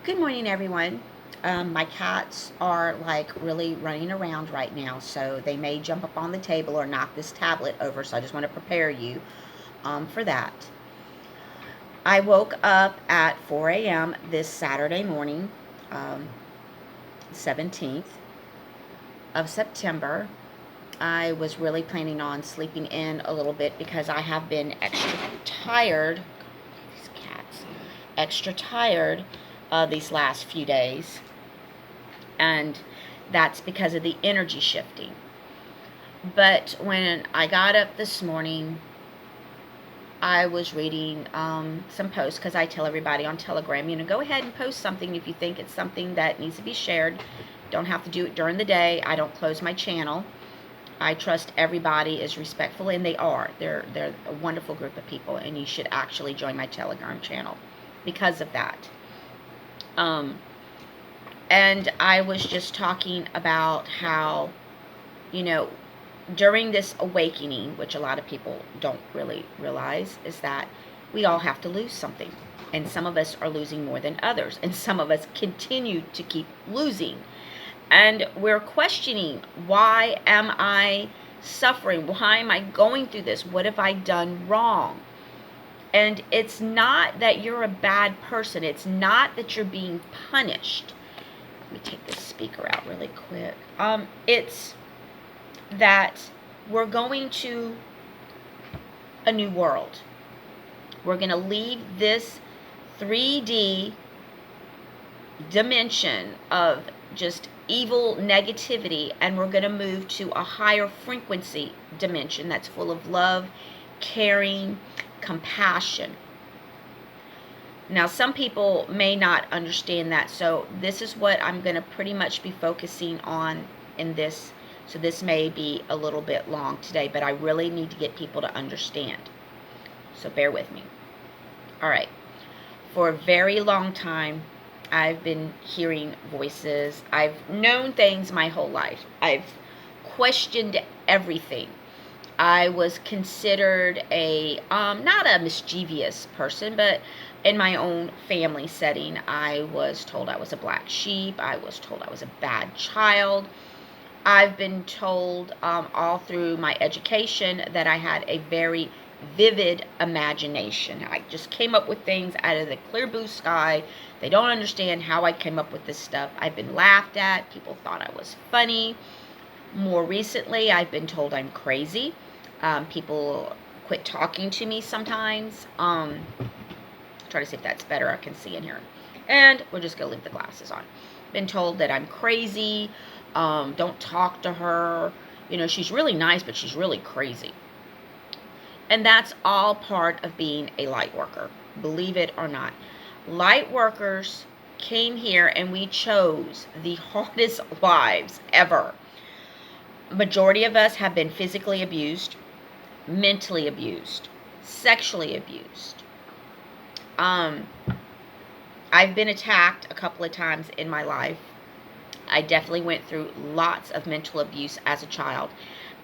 Good morning, everyone. My cats are like really running around right now, so they may jump up on the table or knock this tablet over. So I just want to prepare you for that. I woke up at 4 a.m. this Saturday morning, um, 17th of September. I was really planning on sleeping in a little bit because I have been extra tired. These cats, extra tired these last few days. And that's because of the energy shifting. But when I got up this morning, I was reading some posts because I tell everybody on Telegram, go ahead and post something if you think it's something that needs to be shared. Don't have to do it during the day. I don't close my channel. I trust everybody is respectful, and they are. They're a wonderful group of people, and you should actually join my Telegram channel because of that. And I was just talking about how, you know, during this awakening, which a lot of people don't really realize, is that we all have to lose something. And some of us are losing more than others. And some of us continue to keep losing. And we're questioning, why am I suffering? Why am I going through this? What have I done wrong? And it's not that you're a bad person. It's not that you're being punished. Let me take this speaker out really quick. It's that we're going to a new world. We're going to leave this 3D dimension of just evil negativity, and we're going to move to a higher frequency dimension that's full of love, caring, compassion. Now, some people may not understand that, so this is what I'm going to pretty much be focusing on in this. So this may be a little bit long today, but I really need to get people to understand. So bear with me. All right. For a very long time, I've been hearing voices. I've known things my whole life. I've questioned everything. I was considered a, not a mischievous person, but in my own family setting, I was told I was a black sheep. I was told I was a bad child. I've been told all through my education that I had a very vivid imagination. I just came up with things out of the clear blue sky. They don't understand how I came up with this stuff. I've been laughed at. People thought I was funny. More recently, I've been told I'm crazy. People quit talking to me sometimes. Try to see if that's better. I can see in here. And we're just going to leave the glasses on. Been told that I'm crazy. Don't talk to her. She's really nice, but she's really crazy. And that's all part of being a light worker. Believe it or not. Light workers came here and we chose the hardest lives ever. Majority of us have been physically abused, mentally abused, sexually abused. I've been attacked a couple of times in my life. I definitely went through lots of mental abuse as a child.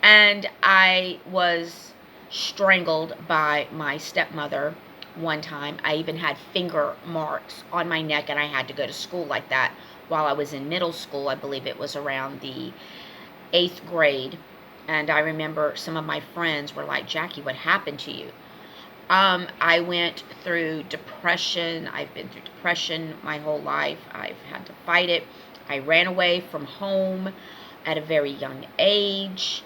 And I was strangled by my stepmother one time. I even had finger marks on my neck, and I had to go to school like that while I was in middle school. I believe it was around the 8th grade. And I remember some of my friends were like, Jackie, what happened to you? I went through depression. I've been through depression my whole life. I've had to fight it. I ran away from home at a very young age.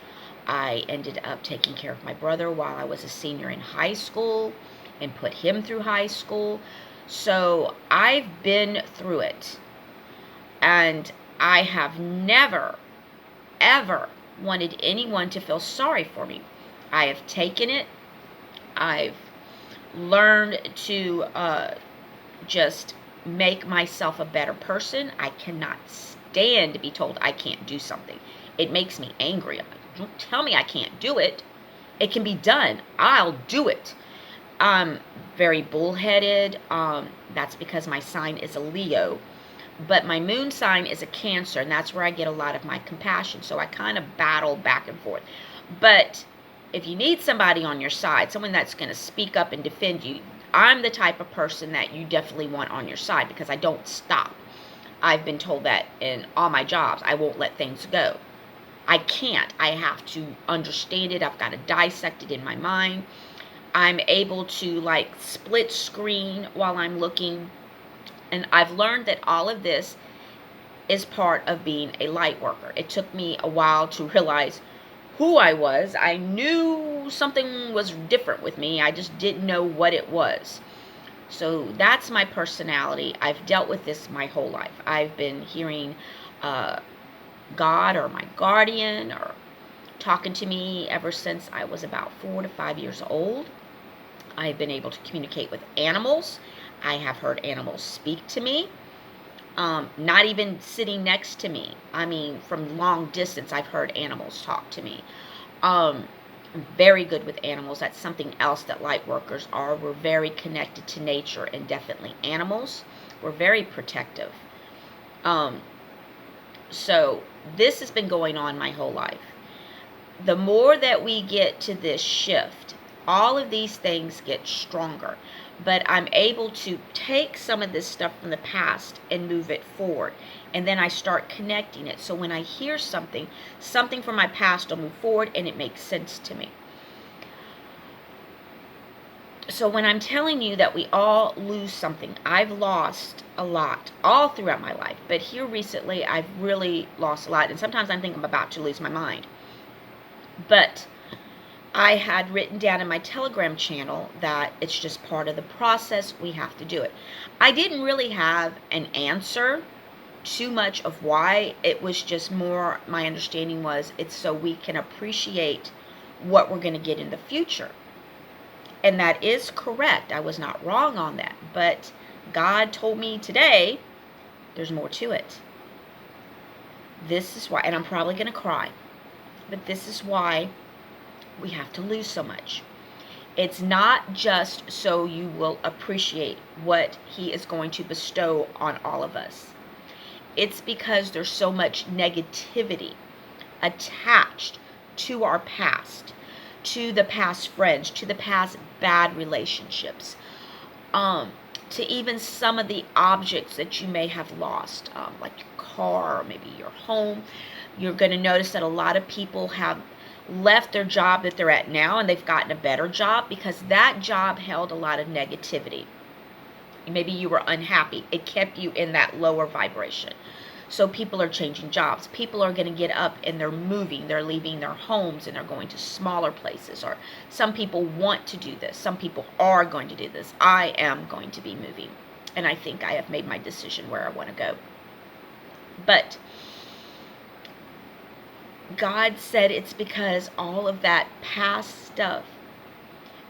I ended up taking care of my brother while I was a senior in high school and put him through high school. So I've been through it. And I have never, ever wanted anyone to feel sorry for me. I have taken it. I've learned to just make myself a better person. I cannot stand to be told I can't do something. It makes me angry. I'm like, don't tell me I can't do it. It can be done. I'll do it. I'm very bullheaded. That's because my sign is a Leo. But my moon sign is a Cancer, and that's where I get a lot of my compassion. So I kind of battle back and forth. But if you need somebody on your side, someone that's going to speak up and defend you, I'm the type of person that you definitely want on your side because I don't stop. I've been told that in all my jobs, I won't let things go. I can't. I have to understand it. I've got to dissect it in my mind. I'm able to like split screen while I'm looking. And I've learned that all of this is part of being a light worker. It took me a while to realize who I was. I knew something was different with me. I just didn't know what it was. So that's my personality. I've dealt with this my whole life. I've been hearing God or my guardian or talking to me ever since I was about 4 to 5 years old. I've been able to communicate with animals. I have heard animals speak to me. Not even sitting next to me. I mean, from long distance, I've heard animals talk to me. I'm very good with animals. That's something else that light workers are. We're very connected to nature and definitely animals. We're very protective. So this has been going on my whole life. The more that we get to this shift, all of these things get stronger. But I'm able to take some of this stuff from the past and move it forward. And then I start connecting it. So when I hear something from my past will move forward and it makes sense to me. So when I'm telling you that we all lose something, I've lost a lot all throughout my life. But here recently, I've really lost a lot. And sometimes I think I'm about to lose my mind. But I had written down in my Telegram channel that it's just part of the process. We have to do it. I didn't really have an answer too much of why. It was just more, my understanding was it's so we can appreciate what we're going to get in the future. And that is correct. I was not wrong on that. But God told me today there's more to it. This is why, and I'm probably going to cry, but this is why we have to lose so much. It's not just so you will appreciate what He is going to bestow on all of us. It's because there's so much negativity attached to our past, to the past friends, to the past bad relationships, to even some of the objects that you may have lost, like your car or maybe your home. You're going to notice that a lot of people have left their job that they're at now and they've gotten a better job because that job held a lot of negativity. Maybe you were unhappy. It kept you in that lower vibration. So people are changing jobs. People are going to get up and they're moving. They're leaving their homes and they're going to smaller places. Or some people want to do this. Some people are going to do this. I am going to be moving. And I think I have made my decision where I want to go. But God said it's because all of that past stuff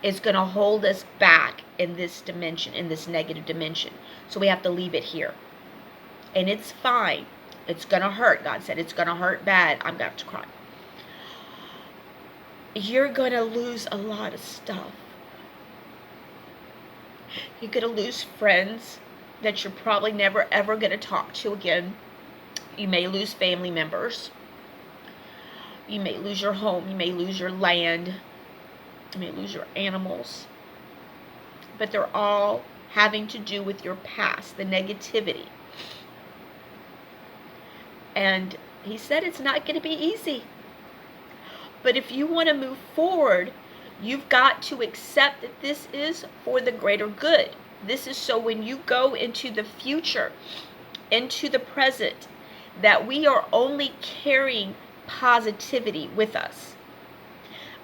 is going to hold us back in this dimension, in this negative dimension. So we have to leave it here. And it's fine. It's going to hurt. God said it's going to hurt bad. I'm going to have to cry. You're going to lose a lot of stuff. You're going to lose friends that you're probably never ever going to talk to again. You may lose family members. You may lose your home. You may lose your land. You may lose your animals. But they're all having to do with your past, the negativity. And He said it's not going to be easy. But if you want to move forward, you've got to accept that this is for the greater good. This is so when you go into the future, into the present, that we are only carrying positivity with us.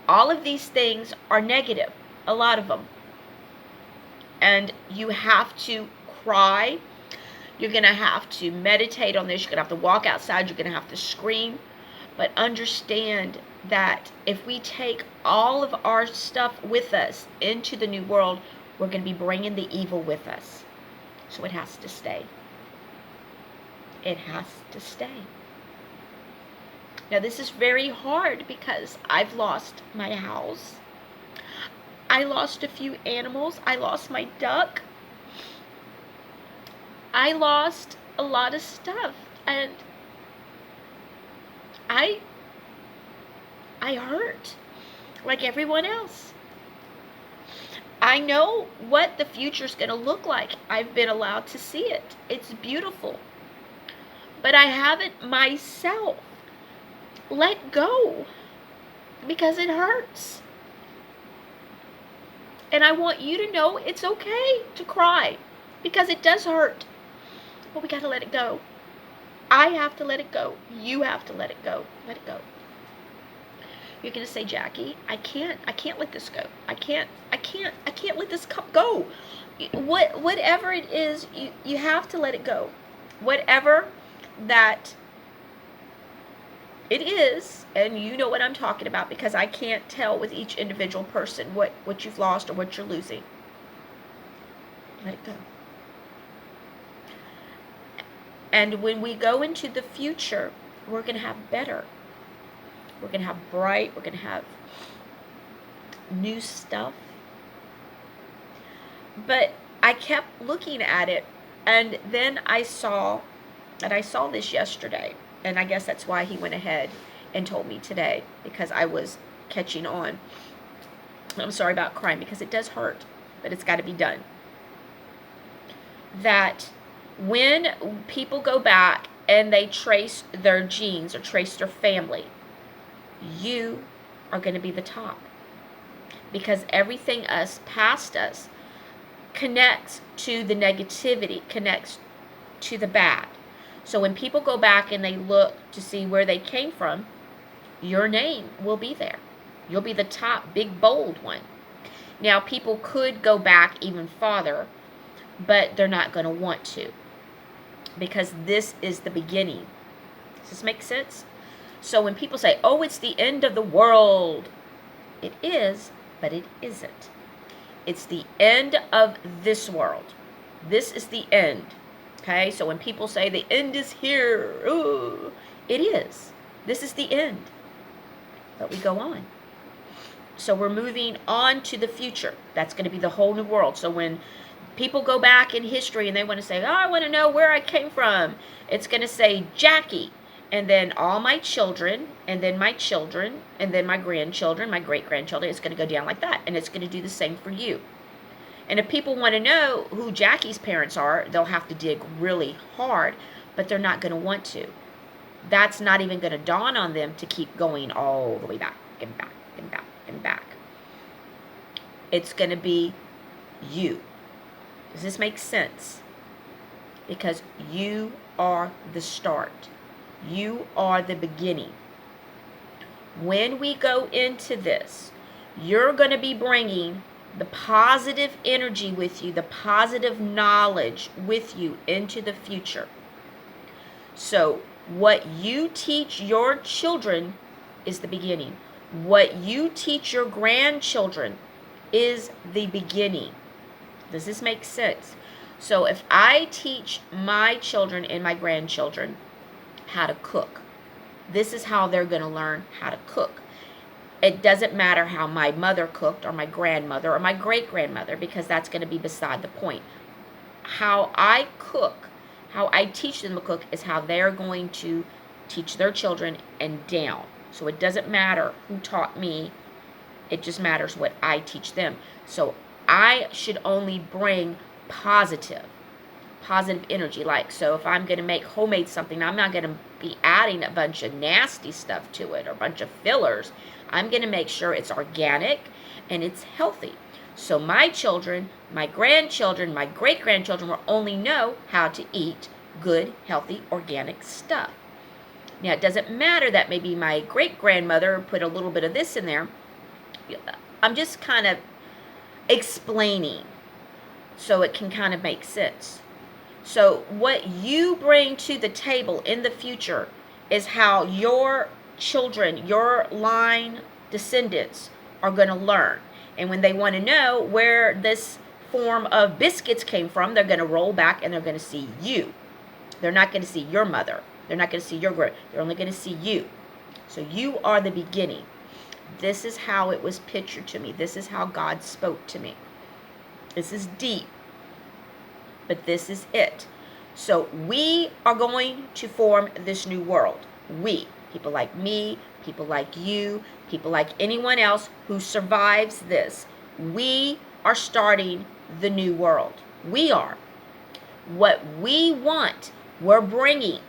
All of these things are negative, a lot of them. And you have to cry. You're going to have to meditate on this. You're going to have to walk outside. You're going to have to scream. But understand that if we take all of our stuff with us into the new world, we're going to be bringing the evil with us. So it has to stay. It has to stay. Now this is very hard because I've lost my house. I lost a few animals. I lost my duck. I lost a lot of stuff. And I hurt like everyone else. I know what the future's going to look like. I've been allowed to see it. It's beautiful. But I haven't myself let go because it hurts. And I want you to know it's okay to cry because it does hurt. But we got to let it go. I have to let it go. You have to let it go. Let it go. You're going to say, Jackie, I can't let this go. I can't let this cup go. Whatever it is, you have to let it go. Whatever that it is, and you know what I'm talking about, because I can't tell with each individual person what you've lost or what you're losing. Let it go. And when we go into the future, we're going to have better. We're going to have bright. We're going to have new stuff. But I kept looking at it, and then I saw this yesterday, and I guess that's why he went ahead and told me today, because I was catching on. I'm sorry about crying, because it does hurt, but it's got to be done. That when people go back and they trace their genes or trace their family, you are going to be the top, because everything past us connects to the negativity, connects to the bad. So when people go back and they look to see where they came from, your name will be there. You'll be the top, big, bold one. Now, people could go back even farther, but they're not going to want to, because this is the beginning. Does this make sense? So when people say, oh, it's the end of the world, it is, but it isn't. It's the end of this world. This is the end. Okay? So when people say the end is here, ooh, it is. This is the end. But we go on. So we're moving on to the future. That's going to be the whole new world. So when people go back in history and they want to say, oh, I want to know where I came from, it's going to say Jackie, and then all my children, and then my children, and then my grandchildren, my great-grandchildren. It's going to go down like that, and it's going to do the same for you. And if people want to know who Jackie's parents are, they'll have to dig really hard, but they're not going to want to. That's not even going to dawn on them to keep going all the way back and back and back and back. It's going to be you. Does this make sense? Because you are the start. You are the beginning. When we go into this, you're going to be bringing the positive energy with you, the positive knowledge with you into the future. So what you teach your children is the beginning. What you teach your grandchildren is the beginning. Does this make sense? So if I teach my children and my grandchildren how to cook, this is how they're going to learn how to cook. It doesn't matter how my mother cooked or my grandmother or my great-grandmother, because that's going to be beside the point. How I cook, how I teach them to cook, is how they're going to teach their children and down. So it doesn't matter who taught me. It just matters what I teach them. So I should only bring positive energy. Like, so if I'm going to make homemade something, I'm not going to be adding a bunch of nasty stuff to it or a bunch of fillers. I'm going to make sure it's organic and it's healthy. So my children, my grandchildren, my great-grandchildren will only know how to eat good, healthy, organic stuff. Now, it doesn't matter that maybe my great-grandmother put a little bit of this in there. I'm just kind of explaining so it can kind of make sense. So what you bring to the table in the future is how your children, your line descendants, are going to learn. And when they want to know where this form of biscuits came from, they're going to roll back and they're going to see you. They're not going to see your mother. They're not going to see your great. They're only going to see you. So you are the beginning. This is how it was pictured to me. This is how God spoke to me. This is deep, but this is it. So we are going to form this new world. We, people like me, people like you, people like anyone else who survives this. We are starting the new world. We are. What we want, we're bringing.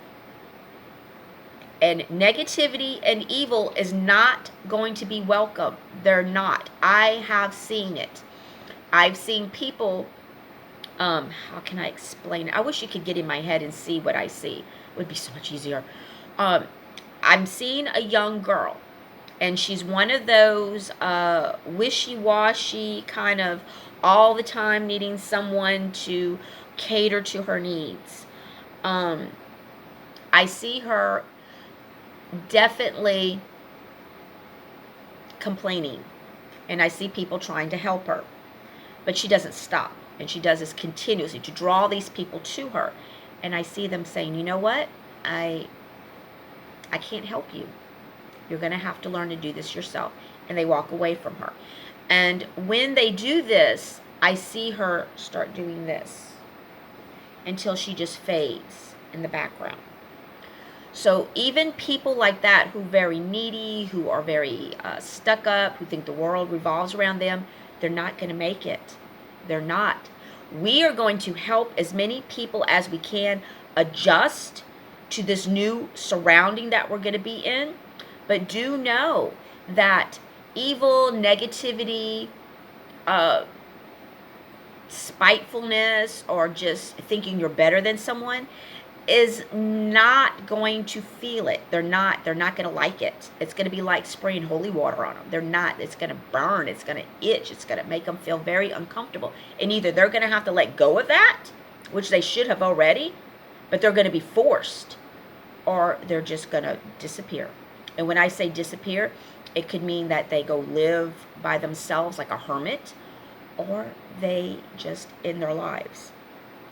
And negativity and evil is not going to be welcome. They're not. I have seen it. I've seen people, how can I explain it? I wish you could get in my head and see what I see. It would be so much easier. I'm seeing a young girl, and she's one of those wishy-washy kind of all the time needing someone to cater to her needs. I see her definitely complaining, and I see people trying to help her, but she doesn't stop, and she does this continuously to draw these people to her. And I see them saying, you know what, I can't help you. You're going to have to learn to do this yourself. And they walk away from her. And when they do this, I see her start doing this until she just fades in the background. So even people like that who are very needy, who are very stuck up, who think the world revolves around them, they're not going to make it. They're not. We are going to help as many people as we can adjust to this new surrounding that we're going to be in. But do know that evil, negativity, spitefulness, or just thinking you're better than someone is not going to feel it. They're not going to like it. It's going to be like spraying holy water on them. They're not. It's going to burn. It's going to itch. It's going to make them feel very uncomfortable. And either they're going to have to let go of that, which they should have already, but they're going to be forced, or they're just going to disappear. And when I say disappear, it could mean that they go live by themselves like a hermit, or they just end their lives.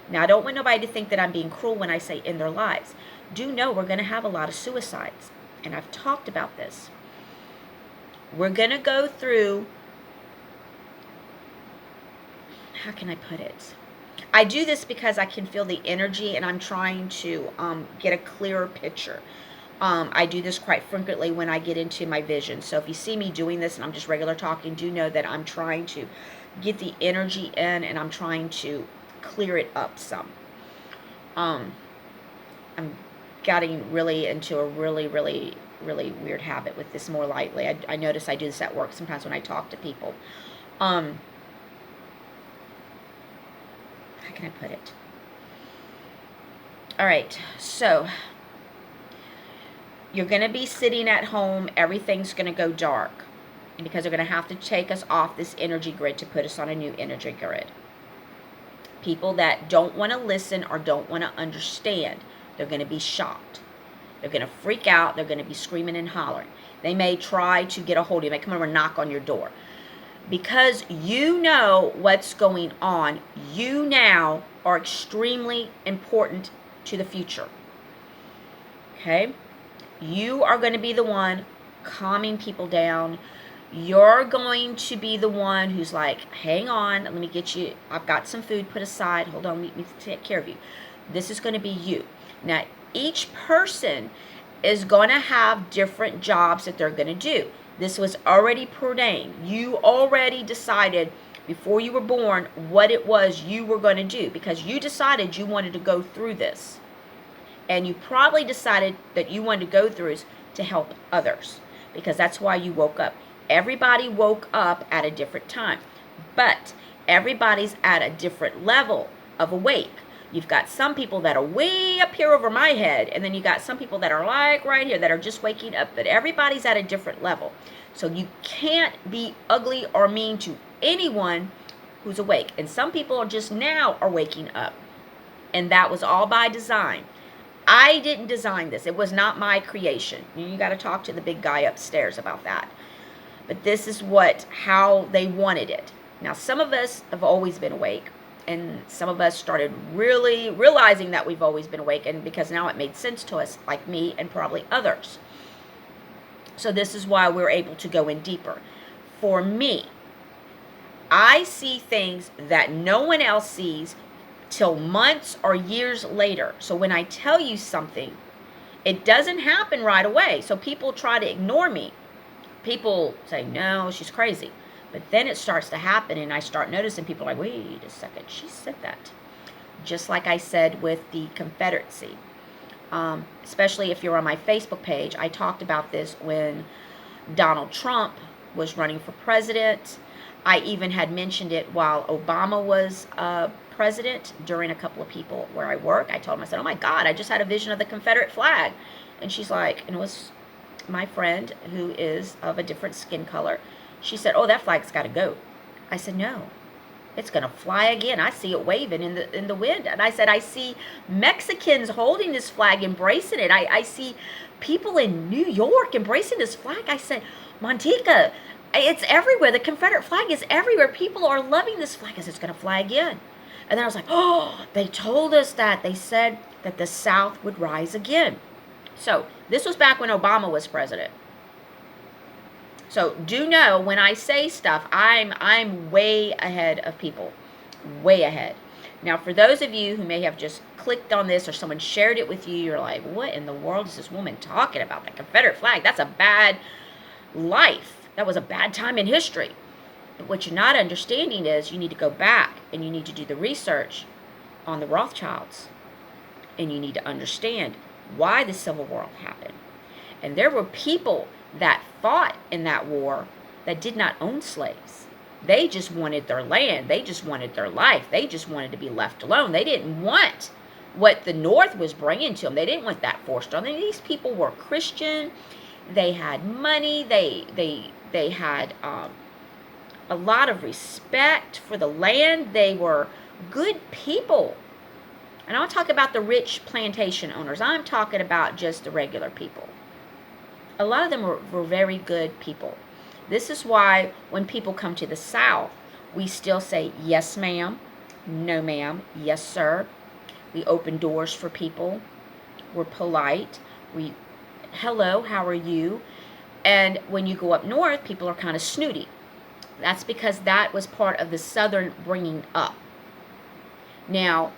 Now, I don't want nobody to think that I'm being cruel when I say in their lives. Do know we're going to have a lot of suicides, and I've talked about this. We're going to go through, how can I put it? I do this because I can feel the energy, and I'm trying to get a clearer picture. I do this quite frequently when I get into my vision. So if you see me doing this and I'm just regular talking, do know that I'm trying to get the energy in, and I'm trying to clear it up some. I'm getting really into a really weird habit with this more lightly. I notice I do this at work sometimes when I talk to people. How can I put it? All right, so you're going to be sitting at home. Everything's going to go dark, because they're going to have to take us off this energy grid to put us on a new energy grid. People that don't want to listen or don't want to understand, they're going to be shocked. They're going to freak out. They're going to be screaming and hollering. They may try to get a hold of you. They may come over and knock on your door. Because you know what's going on, you now are extremely important to the future. Okay? You are going to be the one calming people down. You're going to be the one who's like, hang on, let me get you, I've got some food put aside, hold on, let me take care of you. This is going to be you. Now, each person is going to have different jobs that they're going to do. This was already preordained. You already decided before you were born what it was you were going to do, because you decided you wanted to go through this. And you probably decided that you wanted to go through this to help others, because that's why you woke up. Everybody woke up at a different time, but everybody's at a different level of awake. You've got some people that are way up here over my head, and then you got some people that are like right here that are just waking up, but everybody's at a different level. So you can't be ugly or mean to anyone who's awake. And some people are just now are waking up, and that was all by design. I didn't design this. It was not my creation. You got to talk to the big guy upstairs about that. But this is how they wanted it. Now, some of us have always been awake, and some of us started really realizing that we've always been awake, and because now it made sense to us, like me and probably others. So this is why we're able to go in deeper. For me, I see things that no one else sees till months or years later. So when I tell you something, it doesn't happen right away. So people try to ignore me. People say, no, she's crazy. But then it starts to happen, and I start noticing people are like, wait a second, she said that. Just like I said with the Confederacy. Especially if you're on my Facebook page, I talked about this when Donald Trump was running for president. I even had mentioned it while Obama was president during a couple of people where I work. I told them, I said, oh my God, I just had a vision of the Confederate flag. And she's like, and it was my friend who is of a different skin color. She said, oh, that flag's got to go. I said, no, it's going to fly again. I see it waving in the wind. And I said, I see Mexicans holding this flag, embracing it. I see people in New York embracing this flag. I said, Montica, it's everywhere. The Confederate flag is everywhere. People are loving this flag. I said, it's going to fly again. And then I was like, oh, they told us that. They said that the South would rise again. So this was back when Obama was president. So do know when I say stuff, I'm way ahead of people. Way ahead. Now, for those of you who may have just clicked on this or someone shared it with you, you're like, what in the world is this woman talking about? The Confederate flag, that's a bad life. That was a bad time in history. But what you're not understanding is you need to go back and you need to do the research on the Rothschilds. And you need to understand why the Civil War happened. And there were people that fought in that war that did not own slaves. They just wanted their land. They just wanted their life. They just wanted to be left alone. They didn't want what the North was bringing to them. They didn't want that forced on them. These people were Christian. They had money. They had a lot of respect for the land. They were good people. And I'll talk about the rich plantation owners. I'm talking about just the regular people. A lot of them were very good people. This is why when people come to the South, we still say, yes, ma'am, no, ma'am, yes, sir. We open doors for people. We're polite. Hello, how are you? And when you go up north, people are kind of snooty. That's because that was part of the Southern bringing up. Now,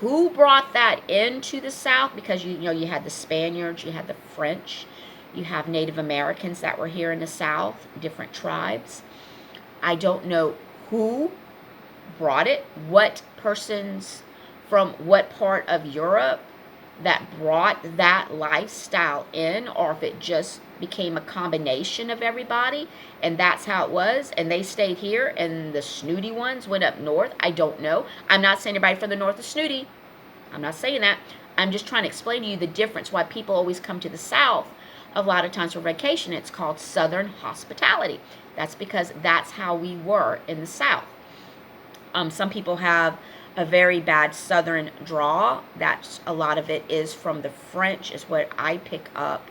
who brought that into the South? Because you had the Spaniards, you had the French, you have Native Americans that were here in the South, different tribes. I don't know who brought it, what persons from what part of Europe that brought that lifestyle in, or if it just became a combination of everybody, and that's how it was, and they stayed here, and the snooty ones went up north. I don't know. I'm not saying anybody from the north is snooty. I'm not saying that. I'm just trying to explain to you the difference, why people always come to the South a lot of times for vacation. It's called Southern hospitality. That's because that's how we were in the South. Some people have a very bad Southern drawl. That's a lot of it is from the French, is what I pick up,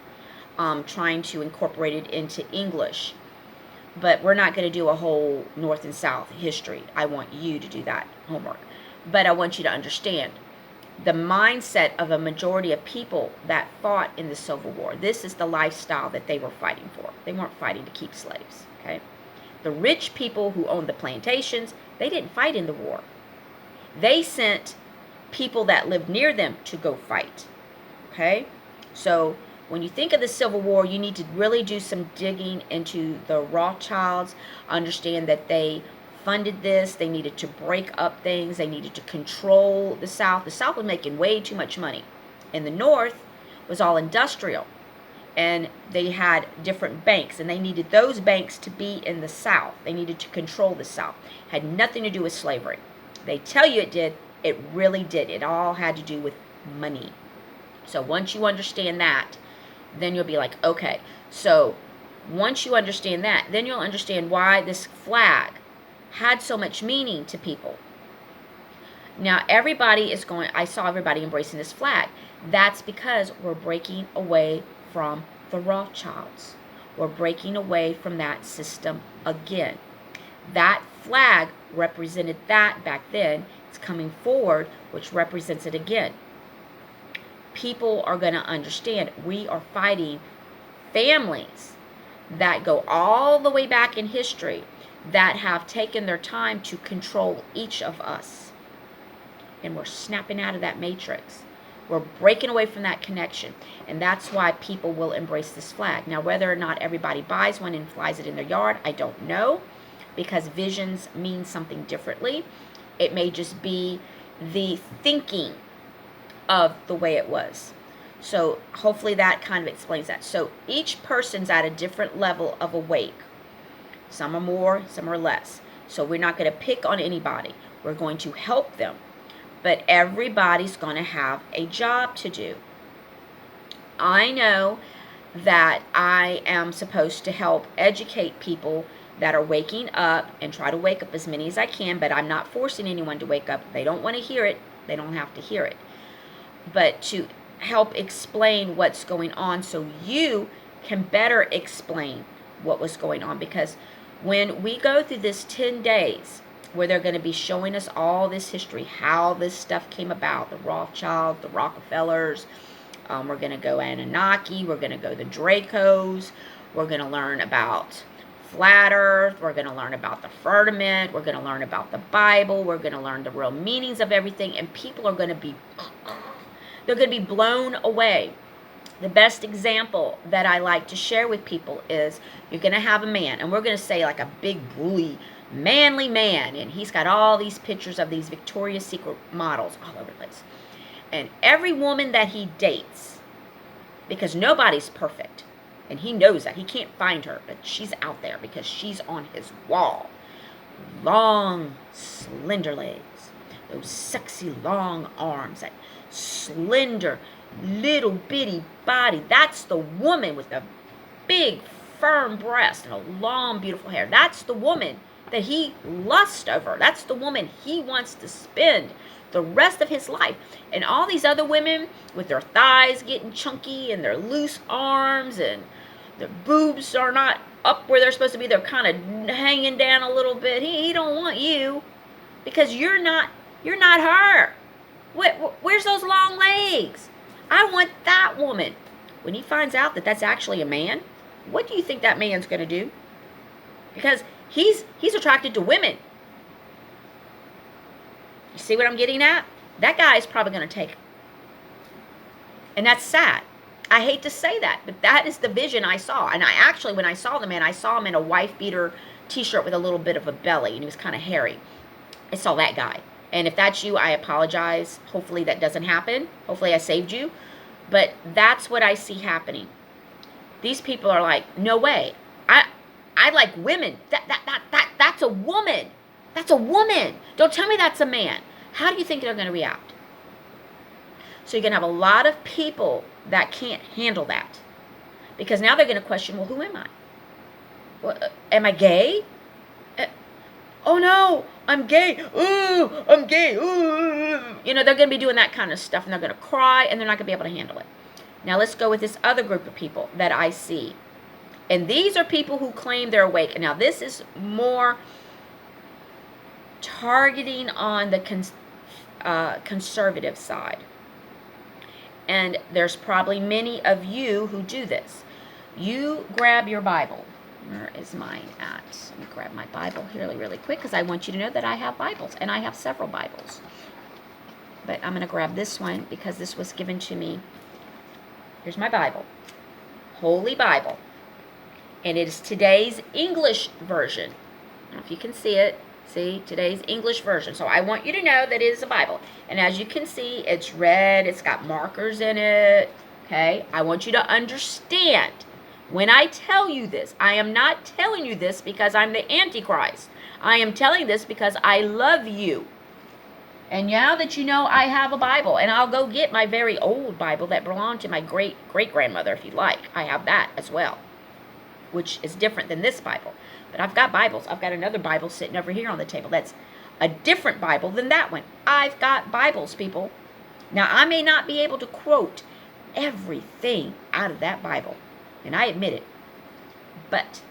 trying to incorporate it into English. But we're not going to do a whole North and South history. I want you to do that homework. But I want you to understand the mindset of a majority of people that fought in the Civil War. This is the lifestyle that they were fighting for. They weren't fighting to keep slaves, okay? The rich people who owned the plantations, they didn't fight in the war. They sent people that lived near them to go fight, okay? So when you think of the Civil War, you need to really do some digging into the Rothschilds, understand that they funded this. They needed to break up things. They needed to control the South. The South was making way too much money. And the North was all industrial. And they had different banks. And they needed those banks to be in the South. They needed to control the South. Had nothing to do with slavery. They tell you it did. It really did. It all had to do with money. So once you understand that, then you'll be like, okay. So once you understand that, then you'll understand why this flag had so much meaning to people. Now everybody is going, I saw everybody embracing this flag. That's because we're breaking away from the Rothschilds. We're breaking away from that system again. That flag represented that back then. It's coming forward, which represents it again. People are going to understand we are fighting families that go all the way back in history, that have taken their time to control each of us. And we're snapping out of that matrix. We're breaking away from that connection. And that's why people will embrace this flag. Now, whether or not everybody buys one and flies it in their yard, I don't know. because visions mean something differently. It may just be the thinking of the way it was. So hopefully that kind of explains that. So each person's at a different level of awake. Some are more, some are less. So we're not going to pick on anybody. We're going to help them. But everybody's going to have a job to do. I know that I am supposed to help educate people that are waking up and try to wake up as many as I can, but I'm not forcing anyone to wake up. If they don't want to hear it, they don't have to hear it. But to help explain what's going on so you can better explain what was going on. Because when we go through this 10 days where they're going to be showing us all this history, how this stuff came about, the Rothschilds, the Rockefellers, we're going to go Anunnaki, we're going to go the Dracos, we're going to learn about flat earth, we're going to learn about the firmament, we're going to learn about the Bible, we're going to learn the real meanings of everything, and people are going to be, they're going to be blown away. The best example that I like to share with people is you're going to have a man, and we're going to say like a big, bully, manly man, and he's got all these pictures of these Victoria's Secret models all over the place. And every woman that he dates, because nobody's perfect, and he knows that. He can't find her, but she's out there because she's on his wall. Long, slender legs, those sexy long arms, that slender, little bitty body. That's the woman with the big, firm breast and a long, beautiful hair. That's the woman that he lusts over. That's the woman he wants to spend the rest of his life. And all these other women with their thighs getting chunky and their loose arms and their boobs are not up where they're supposed to be. They're kind of hanging down a little bit. He don't want you because you're not her. Where's those long legs? I want that woman. When he finds out that that's actually a man, what do you think that man's going to do? Because he's attracted to women. You see what I'm getting at? That guy is probably going to take. And that's sad. I hate to say that, but that is the vision I saw. And I actually, when I saw the man, I saw him in a wife beater t-shirt with a little bit of a belly, and he was kind of hairy. I saw that guy. And if that's you, I apologize. Hopefully that doesn't happen. Hopefully I saved you. But that's what I see happening. These people are like, no way. I like women. That's a woman. That's a woman. Don't tell me that's a man. How do you think they're going to react? So you're going to have a lot of people that can't handle that. Because now they're going to question, well, who am I? Am I gay? Oh no, I'm gay. Ooh, I'm gay. Ooh. You know, they're going to be doing that kind of stuff, and they're going to cry, and they're not going to be able to handle it. Now let's go with this other group of people that I see. And these are people who claim they're awake. And now this is more targeting on the conservative side. And there's probably many of you who do this. You grab your Bible. Where is mine at? Let me grab my Bible here really quick because I want you to know that I have Bibles, and I have several Bibles. But I'm going to grab this one because this was given to me. Here's my Bible. Holy Bible. And it is today's English version. I don't know if you can see it. See, today's English version. So I want you to know that it is a Bible. And as you can see, it's red. It's got markers in it. Okay? I want you to understand. When I tell you this, I am not telling you this because I'm the Antichrist. I am telling this because I love you. And now that you know I have a Bible, and I'll go get my very old Bible that belonged to my great-great-grandmother if you like. I have that as well, which is different than this Bible. But I've got Bibles. I've got another Bible sitting over here on the table that's a different Bible than that one. I've got Bibles, people. Now, I may not be able to quote everything out of that Bible, and I admit it. But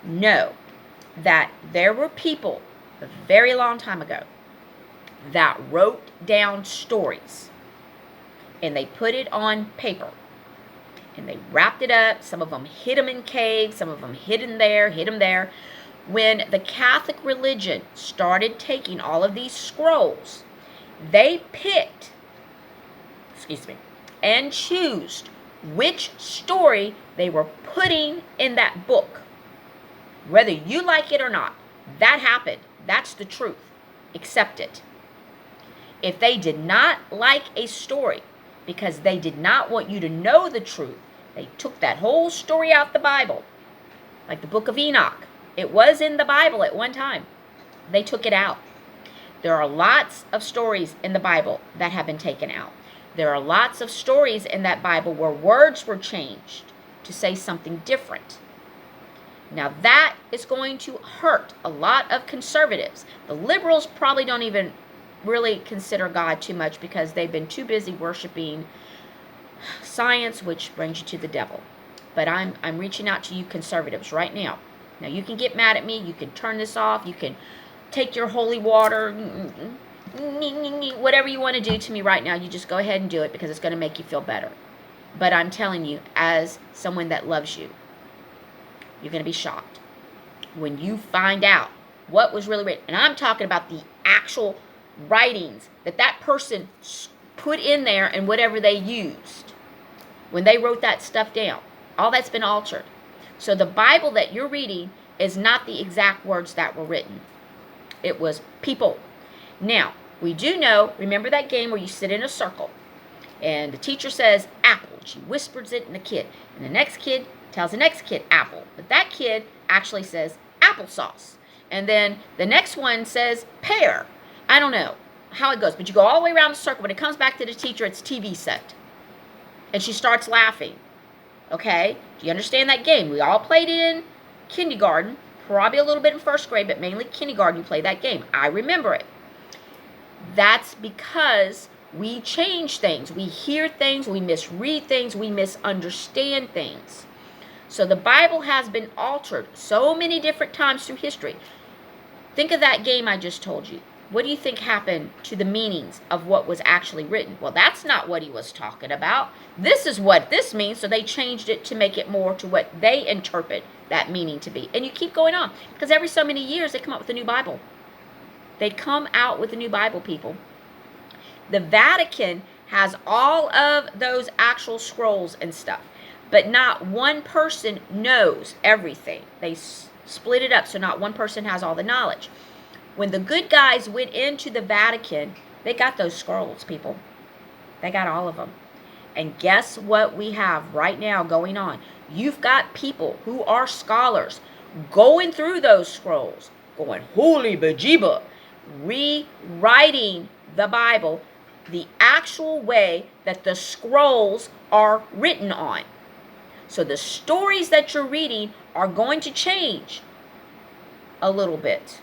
know that there were people a very long time ago that wrote down stories, and they put it on paper, and they wrapped it up. Some of them hid them in caves, some of them hid them there. When the Catholic religion started taking all of these scrolls, they picked, and chose which story they were putting in that book. Whether you like it or not, that happened. That's the truth. Accept it. If they did not like a story because they did not want you to know the truth, they took that whole story out the Bible. Like the book of Enoch. It was in the Bible at one time. They took it out. There are lots of stories in the Bible that have been taken out. There are lots of stories in that Bible where words were changed to say something different. Now that is going to hurt a lot of conservatives. The liberals probably don't even really consider God too much because they've been too busy worshiping science, which brings you to the devil. But I'm reaching out to you conservatives right now. Now you can get mad at me. You can turn this off. You can take your holy water. Whatever you want to do to me right now, you just go ahead and do it because it's going to make you feel better. But I'm telling you, as someone that loves you, you're going to be shocked when you find out what was really written. And I'm talking about the actual writings that person put in there and whatever they used when they wrote that stuff down. All that's been altered. So the Bible that you're reading is not the exact words that were written. It was people. Now, we do know, remember that game where you sit in a circle and the teacher says apple. She whispers it in the kid. And the next kid tells the next kid apple. But that kid actually says applesauce. And then the next one says pear. I don't know how it goes, but you go all the way around the circle. When it comes back to the teacher, it's TV set. And she starts laughing. Okay? Do you understand that game? We all played it in kindergarten, probably a little bit in first grade, but mainly kindergarten you play that game. I remember it. That's because we change things. We hear things, we misread things, we misunderstand things. So the Bible has been altered so many different times through history. Think of that game I just told you. What do you think happened to the meanings of what was actually written? Well, that's not what he was talking about. This is what this means, so they changed it to make it more to what they interpret that meaning to be. And you keep going on, because every so many years they come up with a new Bible. They come out with a new Bible, people. The Vatican has all of those actual scrolls and stuff, but not one person knows everything. They split it up, so not one person has all the knowledge. When the good guys went into the Vatican, they got those scrolls, people. They got all of them. And guess what we have right now going on? You've got people who are scholars going through those scrolls, going, holy bejeeba, rewriting the Bible the actual way that the scrolls are written on. So the stories that you're reading are going to change a little bit.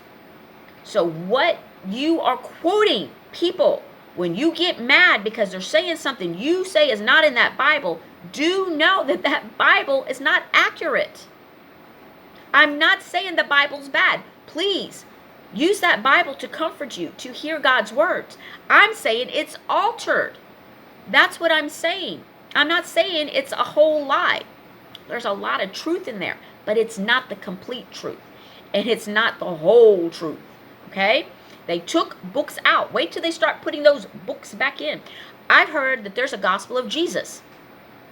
So what you are quoting, people, when you get mad because they're saying something you say is not in that Bible, do know that that Bible is not accurate. I'm not saying the Bible's bad. Please, use that Bible to comfort you, to hear God's words. I'm saying it's altered. That's what I'm saying. I'm not saying it's a whole lie. There's a lot of truth in there, but it's not the complete truth. And it's not the whole truth. Okay? They took books out. Wait till they start putting those books back in. I've heard that there's a gospel of Jesus.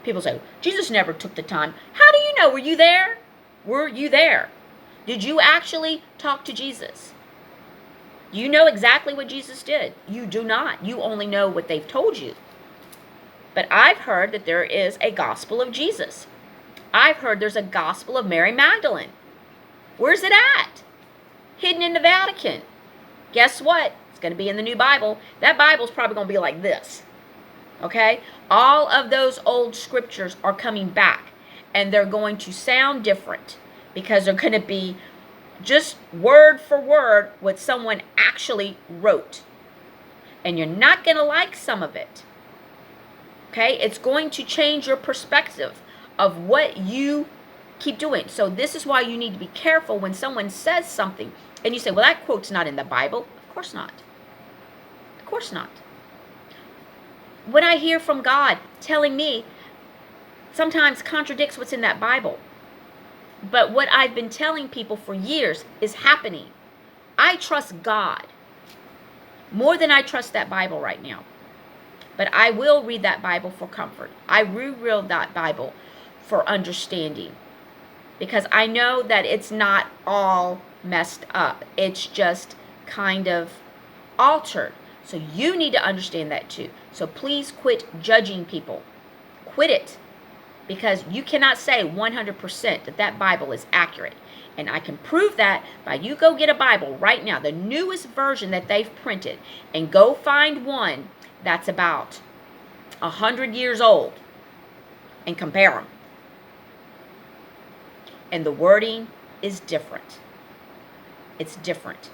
People say, Jesus never took the time. How do you know? Were you there? Were you there? Did you actually talk to Jesus? You know exactly what Jesus did. You do not. You only know what they've told you. But I've heard that there is a gospel of Jesus. I've heard there's a gospel of Mary Magdalene. Where's it at? Hidden in the Vatican. Guess what? It's going to be in the new Bible. That Bible's probably going to be like this. Okay? All of those old scriptures are coming back. And they're going to sound different. Because they're going to be just word for word what someone actually wrote. And you're not going to like some of it. Okay? It's going to change your perspective of what you keep doing. So this is why you need to be careful when someone says something and you say, well, that quote's not in the Bible. Of course not. Of course not. When I hear from God telling me, sometimes contradicts what's in that Bible. But what I've been telling people for years is happening. I trust God more than I trust that Bible right now. But I will read that Bible for comfort. I will read that Bible for understanding. because I know that it's not all messed up. It's just kind of altered. So you need to understand that too. So please quit judging people. Quit it. Because you cannot say 100% that that Bible is accurate. And I can prove that by you go get a Bible right now, the newest version that they've printed, and go find one that's about 100 years old and compare them. And the wording is different. It's different.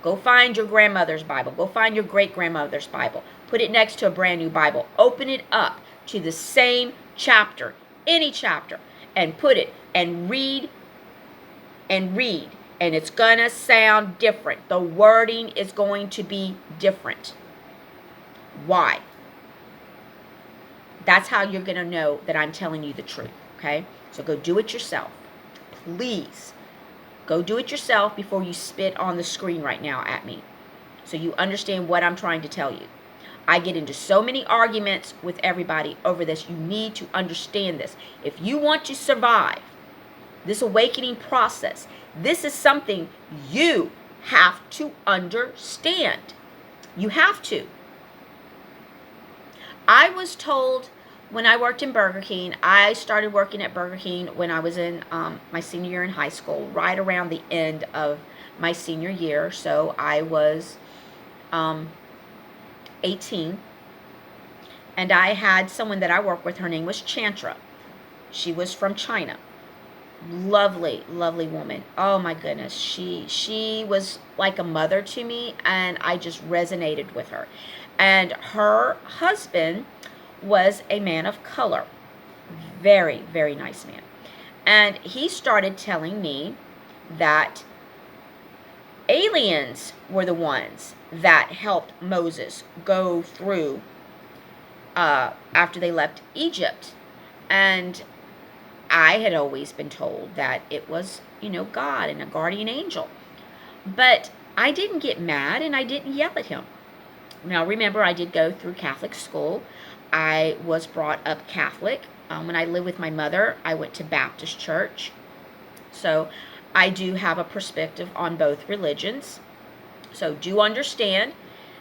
Go find your grandmother's Bible. Go find your great-grandmother's Bible. Put it next to a brand new Bible. Open it up to the same chapter, any chapter, and put it and read and read. And it's going to sound different. The wording is going to be different. Why? That's how you're going to know that I'm telling you the truth, okay? So go do it yourself. Please. Go do it yourself before you spit on the screen right now at me. So you understand what I'm trying to tell you. I get into so many arguments with everybody over this. You need to understand this. If you want to survive this awakening process, this is something you have to understand. You have to. I was told when I worked in Burger King, I started working at Burger King when I was in my senior year in high school, right around the end of my senior year. So I was 18. And I had someone that I worked with. Her name was Chantra. She was from China. Lovely, lovely woman. Oh my goodness. She was like a mother to me, and I just resonated with her. And her husband was a man of color. Very, very nice man. And he started telling me that aliens were the ones that helped Moses go through after they left Egypt. And I had always been told that it was, God and a guardian angel. But I didn't get mad and I didn't yell at him. Now, remember, I did go through Catholic school. I was brought up Catholic. When I lived with my mother, I went to Baptist church. So I do have a perspective on both religions. So do understand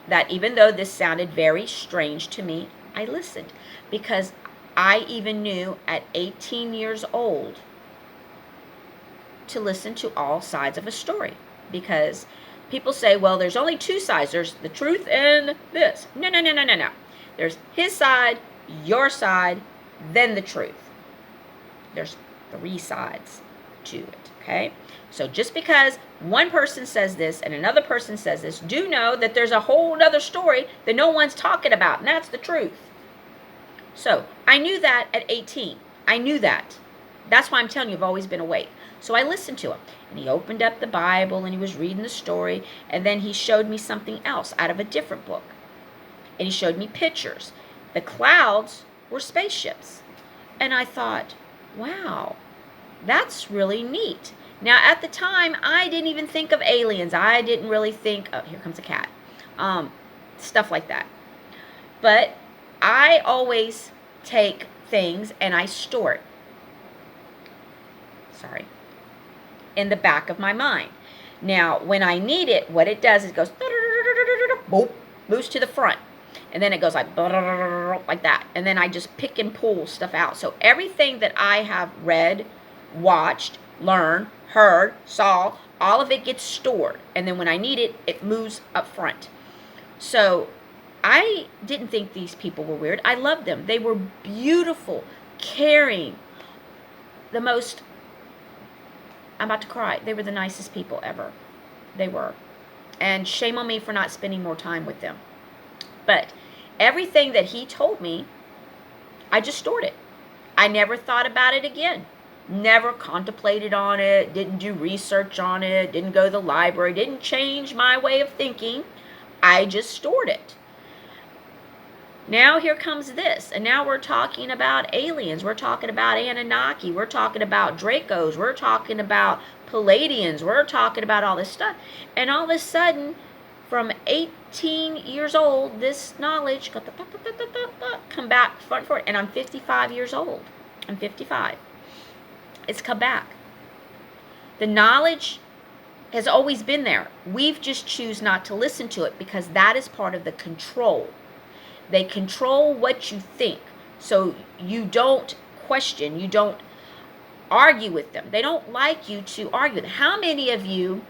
that even though this sounded very strange to me, I listened. Because I even knew at 18 years old to listen to all sides of a story. Because people say, well, there's only two sides. There's the truth and this. No. There's his side, your side, then the truth. There's 3 sides to it, okay? So just because one person says this and another person says this, do know that there's a whole other story that no one's talking about, and that's the truth. So I knew that at 18. I knew that. That's why I'm telling you, I've always been awake. So I listened to him, and he opened up the Bible, and he was reading the story, and then he showed me something else out of a different book. And he showed me pictures. The clouds were spaceships. And I thought, wow, that's really neat. Now, at the time, I didn't even think of aliens. I didn't really think, oh, here comes a cat. Stuff like that. But I always take things and I store it. Sorry. In the back of my mind. Now, when I need it, what it does is it goes, boop, moves to the front. And then it goes like that. And then I just pick and pull stuff out. So everything that I have read, watched, learned, heard, saw, all of it gets stored. And then when I need it, it moves up front. So I didn't think these people were weird. I loved them. They were beautiful, caring, the most, I'm about to cry. They were the nicest people ever. They were. And shame on me for not spending more time with them. But everything that he told me, I just stored it. I never thought about it again. Never contemplated on it. Didn't do research on it. Didn't go to the library. Didn't change my way of thinking. I just stored it. Now here comes this. And now we're talking about aliens. We're talking about Anunnaki. We're talking about Dracos. We're talking about Palladians. We're talking about all this stuff. And all of a sudden, from 18 years old, this knowledge come back front for it. And I'm 55 years old. I'm 55. It's come back. The knowledge has always been there. We've just choose not to listen to it because that is part of the control. They control what you think. So you don't question, you don't argue with them. They don't like you to argue with them. How many of you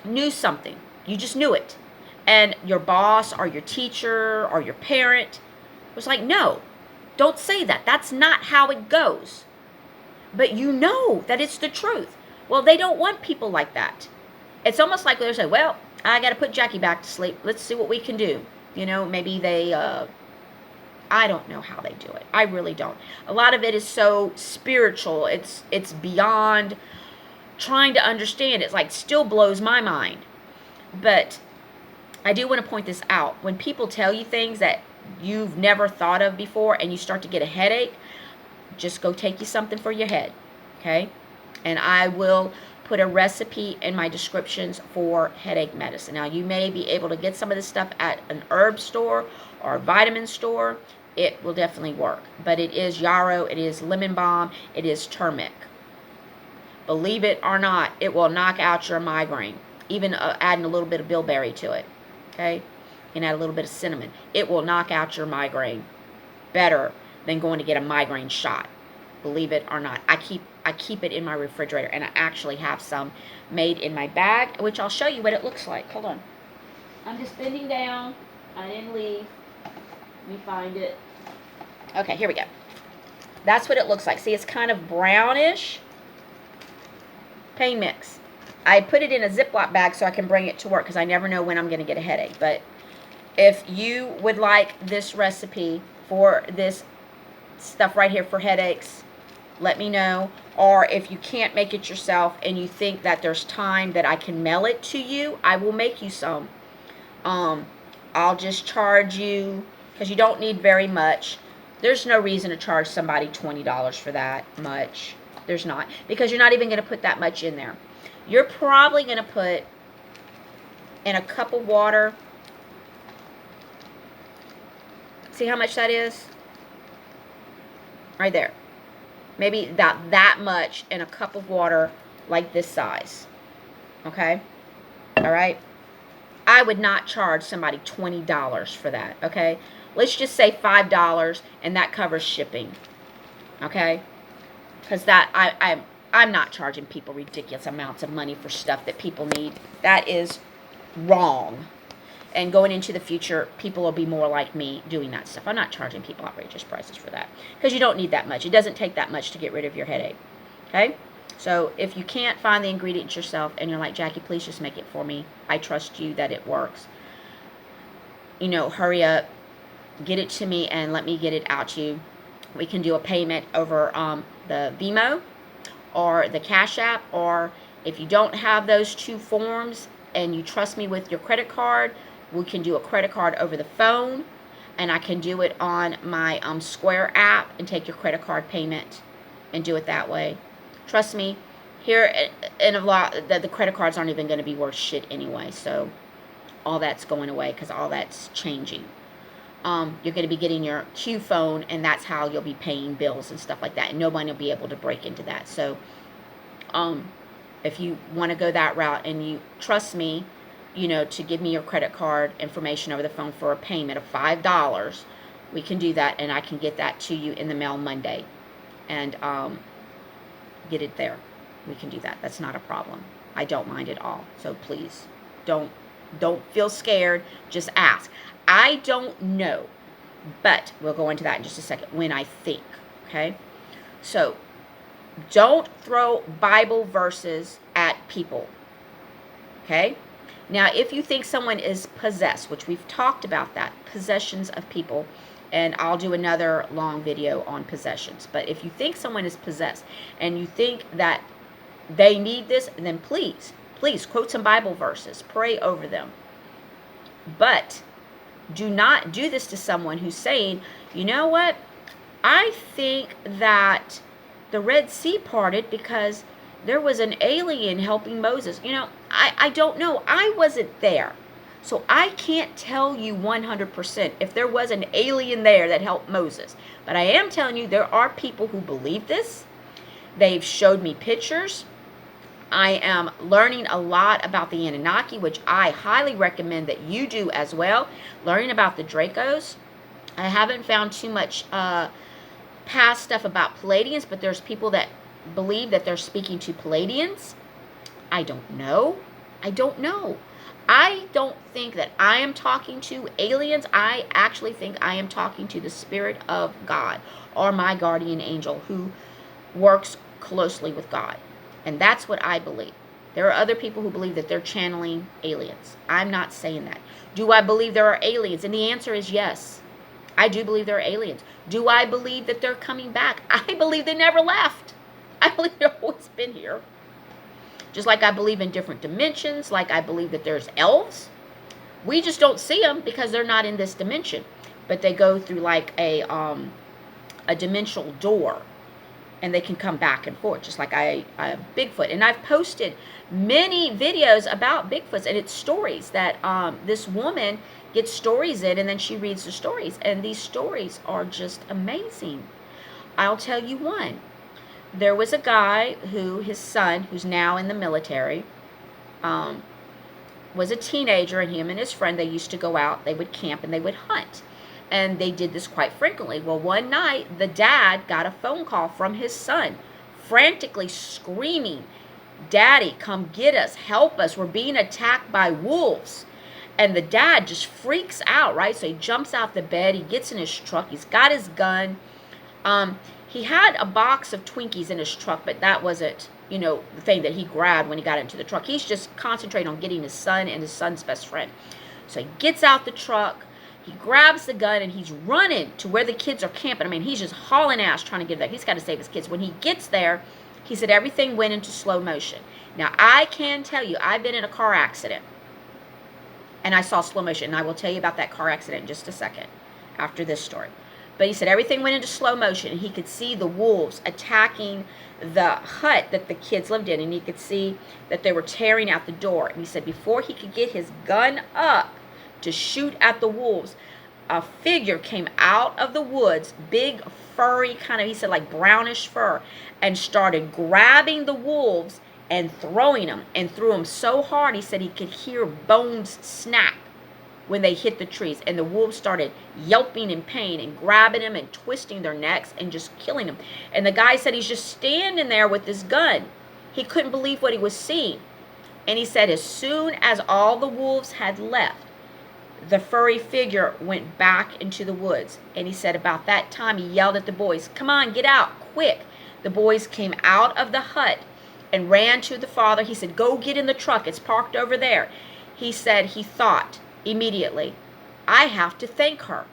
knew something? You just knew it. And your boss or your teacher or your parent was like, no, don't say that. That's not how it goes. But you know that it's the truth. Well, they don't want people like that. It's almost like they're saying, well, I got to put Jackie back to sleep. Let's see what we can do. You know, maybe they, I don't know how they do it. I really don't. A lot of it is so spiritual. It's beyond trying to understand. It's like still blows my mind. But I do want to point this out. When people tell you things that you've never thought of before and you start to get a headache, just go take you something for your head, okay? And I will put a recipe in my descriptions for headache medicine. Now, you may be able to get some of this stuff at an herb store or a vitamin store. It will definitely work. But it is yarrow, it is lemon balm, it is turmeric. Believe it or not, it will knock out your migraine. Even adding a little bit of bilberry to it, okay? And add a little bit of cinnamon. It will knock out your migraine better than going to get a migraine shot. Believe it or not. I keep it in my refrigerator, and I actually have some made in my bag, which I'll show you what it looks like. Hold on. I'm just bending down. I didn't leave. Let me find it. Okay, here we go. That's what it looks like. See, it's kind of brownish. Pain mix. I put it in a Ziploc bag so I can bring it to work because I never know when I'm going to get a headache. But if you would like this recipe for this stuff right here for headaches, let me know. Or if you can't make it yourself and you think that there's time that I can mail it to you, I will make you some. I'll just charge you, because you don't need very much. There's no reason to charge somebody $20 for that much. There's not, because you're not even going to put that much in there. You're probably going to put in a cup of water. See how much that is? Right there. Maybe that much in a cup of water like this size. Okay? All right? I would not charge somebody $20 for that. Okay? Let's just say $5 and that covers shipping. Okay? Because that I'm not charging people ridiculous amounts of money for stuff that people need. That is wrong. And going into the future, people will be more like me doing that stuff. I'm not charging people outrageous prices for that. Because you don't need that much. It doesn't take that much to get rid of your headache. Okay? So if you can't find the ingredients yourself and you're like, Jackie, please just make it for me. I trust you that it works. You know, hurry up. Get it to me and let me get it out to you. We can do a payment over the Venmo or the Cash App. Or if you don't have those two forms and you trust me with your credit card, we can do a credit card over the phone, and I can do it on my Square app and take your credit card payment and do it that way. Trust me, here in a lot, the credit cards aren't even going to be worth shit anyway, so all that's going away because all that's changing. You're going to be getting your Q phone, and that's how you'll be paying bills and stuff like that, and nobody will be able to break into that. So if you want to go that route and you trust me, you know, to give me your credit card information over the phone for a payment of $5, we can do that, and I can get that to you in the mail Monday and get it there. We can do that. That's not a problem. I don't mind at all. So please don't feel scared. Just ask. I don't know, but we'll go into that in just a second when I think. Okay? So don't throw Bible verses at people. Okay? Now, if you think someone is possessed, which we've talked about that, possessions of people, and I'll do another long video on possessions. But if you think someone is possessed and you think that they need this, then please quote some Bible verses. Pray over them. But do not do this to someone who's saying, you know what? I think that the Red Sea parted because there was an alien helping Moses. You know, I don't know. I wasn't there. So I can't tell you 100% if there was an alien there that helped Moses. But I am telling you there are people who believe this. They've showed me pictures. I am learning a lot about the Anunnaki, which I highly recommend that you do as well. Learning about the Dracos. I haven't found too much past stuff about Palladians, but there's people that believe that they're speaking to Palladians. I don't know. I don't know. I don't think that I am talking to aliens. I actually think I am talking to the Spirit of God, or my guardian angel who works closely with God. And that's what I believe. There are other people who believe that they're channeling aliens. I'm not saying that. Do I believe there are aliens? And the answer is yes. I do believe there are aliens. Do I believe that they're coming back? I believe they never left. I believe they've always been here. Just like I believe in different dimensions, like I believe that there's elves. We just don't see them because they're not in this dimension. But they go through like a dimensional door, and they can come back and forth, just like I have Bigfoot. And I've posted many videos about Bigfoots, and it's stories that this woman gets stories in, and then she reads the stories. And these stories are just amazing. I'll tell you one. There was a guy who, his son, who's now in the military, was a teenager, and him and his friend, they used to go out, they would camp, and they would hunt. And they did this quite frequently. Well, one night, the dad got a phone call from his son, frantically screaming, "Daddy, come get us, help us, we're being attacked by wolves." And the dad just freaks out, right? So he jumps out the bed, he gets in his truck, he's got his gun. He had a box of Twinkies in his truck, but that wasn't, the thing that he grabbed when he got into the truck. He's just concentrating on getting his son and his son's best friend. So he gets out the truck, he grabs the gun, and he's running to where the kids are camping. I mean, he's just hauling ass trying to get there. He's got to save his kids. When he gets there, he said everything went into slow motion. Now, I can tell you, I've been in a car accident, and I saw slow motion, and I will tell you about that car accident in just a second after this story. But he said everything went into slow motion, and he could see the wolves attacking the hut that the kids lived in, and he could see that they were tearing out the door. And he said before he could get his gun up to shoot at the wolves, a figure came out of the woods, big, furry, kind of, he said, like brownish fur, and started grabbing the wolves and throwing them, and threw them so hard, he said he could hear bones snap when they hit the trees. And the wolves started yelping in pain and grabbing them and twisting their necks and just killing them. And the guy said he's just standing there with his gun. He couldn't believe what he was seeing. And he said as soon as all the wolves had left, the furry figure went back into the woods. And he said about that time he yelled at the boys, "Come on, get out, quick." The boys came out of the hut and ran to the father. He said, "Go get in the truck, it's parked over there." He said he thought immediately, "I have to thank her."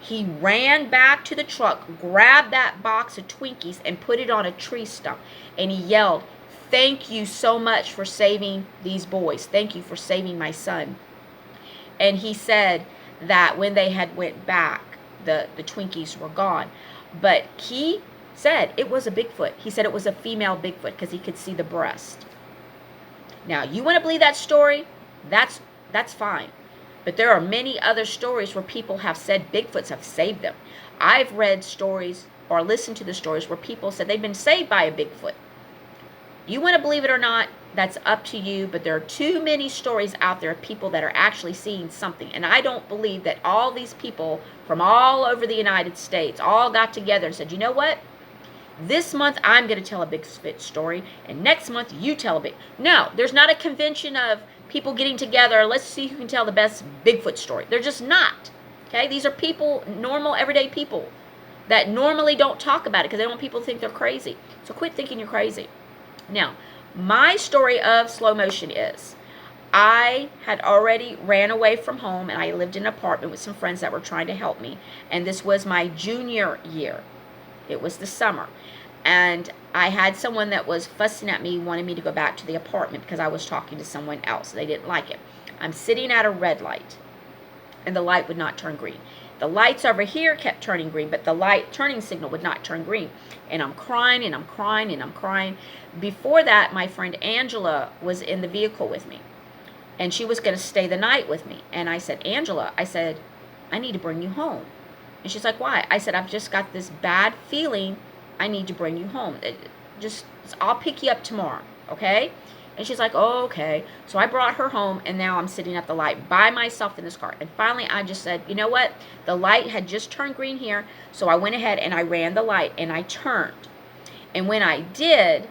He ran back to the truck, grabbed that box of Twinkies, and put it on a tree stump. And he yelled, "Thank you so much for saving these boys. Thank you for saving my son." And he said that when they had went back, the Twinkies were gone. But he said it was a Bigfoot. He said it was a female Bigfoot because he could see the breast. Now, you want to believe that story? That's fine. But there are many other stories where people have said Bigfoots have saved them. I've read stories or listened to the stories where people said they've been saved by a Bigfoot. You want to believe it or not, that's up to you, but there are too many stories out there of people that are actually seeing something. And I don't believe that all these people from all over the United States all got together and said, "You know what? This month I'm going to tell a Bigfoot story, and next month you tell a big." No, there's not a convention of people getting together, let's see who can tell the best Bigfoot story. They're just not. Okay? These are people, normal, everyday people that normally don't talk about it because they don't want people to think they're crazy. So quit thinking you're crazy. Now, my story of slow motion is I had already ran away from home, and I lived in an apartment with some friends that were trying to help me. And this was my junior year. It was the summer. And I had someone that was fussing at me, wanting me to go back to the apartment because I was talking to someone else. They didn't like it. I'm sitting at a red light, and the light would not turn green. The lights over here kept turning green, but the light turning signal would not turn green. And I'm crying, and I'm crying, and I'm crying. Before that, my friend Angela was in the vehicle with me, and she was going to stay the night with me. And I said, "Angela," I said, "I need to bring you home." And she's like, "Why?" I said, "I've just got this bad feeling. I need to bring you home." I'll pick you up tomorrow, okay? And she's like, oh, okay. So I brought her home, and now I'm sitting at the light by myself in this car. And finally, I just said, you know what? The light had just turned green here, so I went ahead and I ran the light, and I turned. And when I did,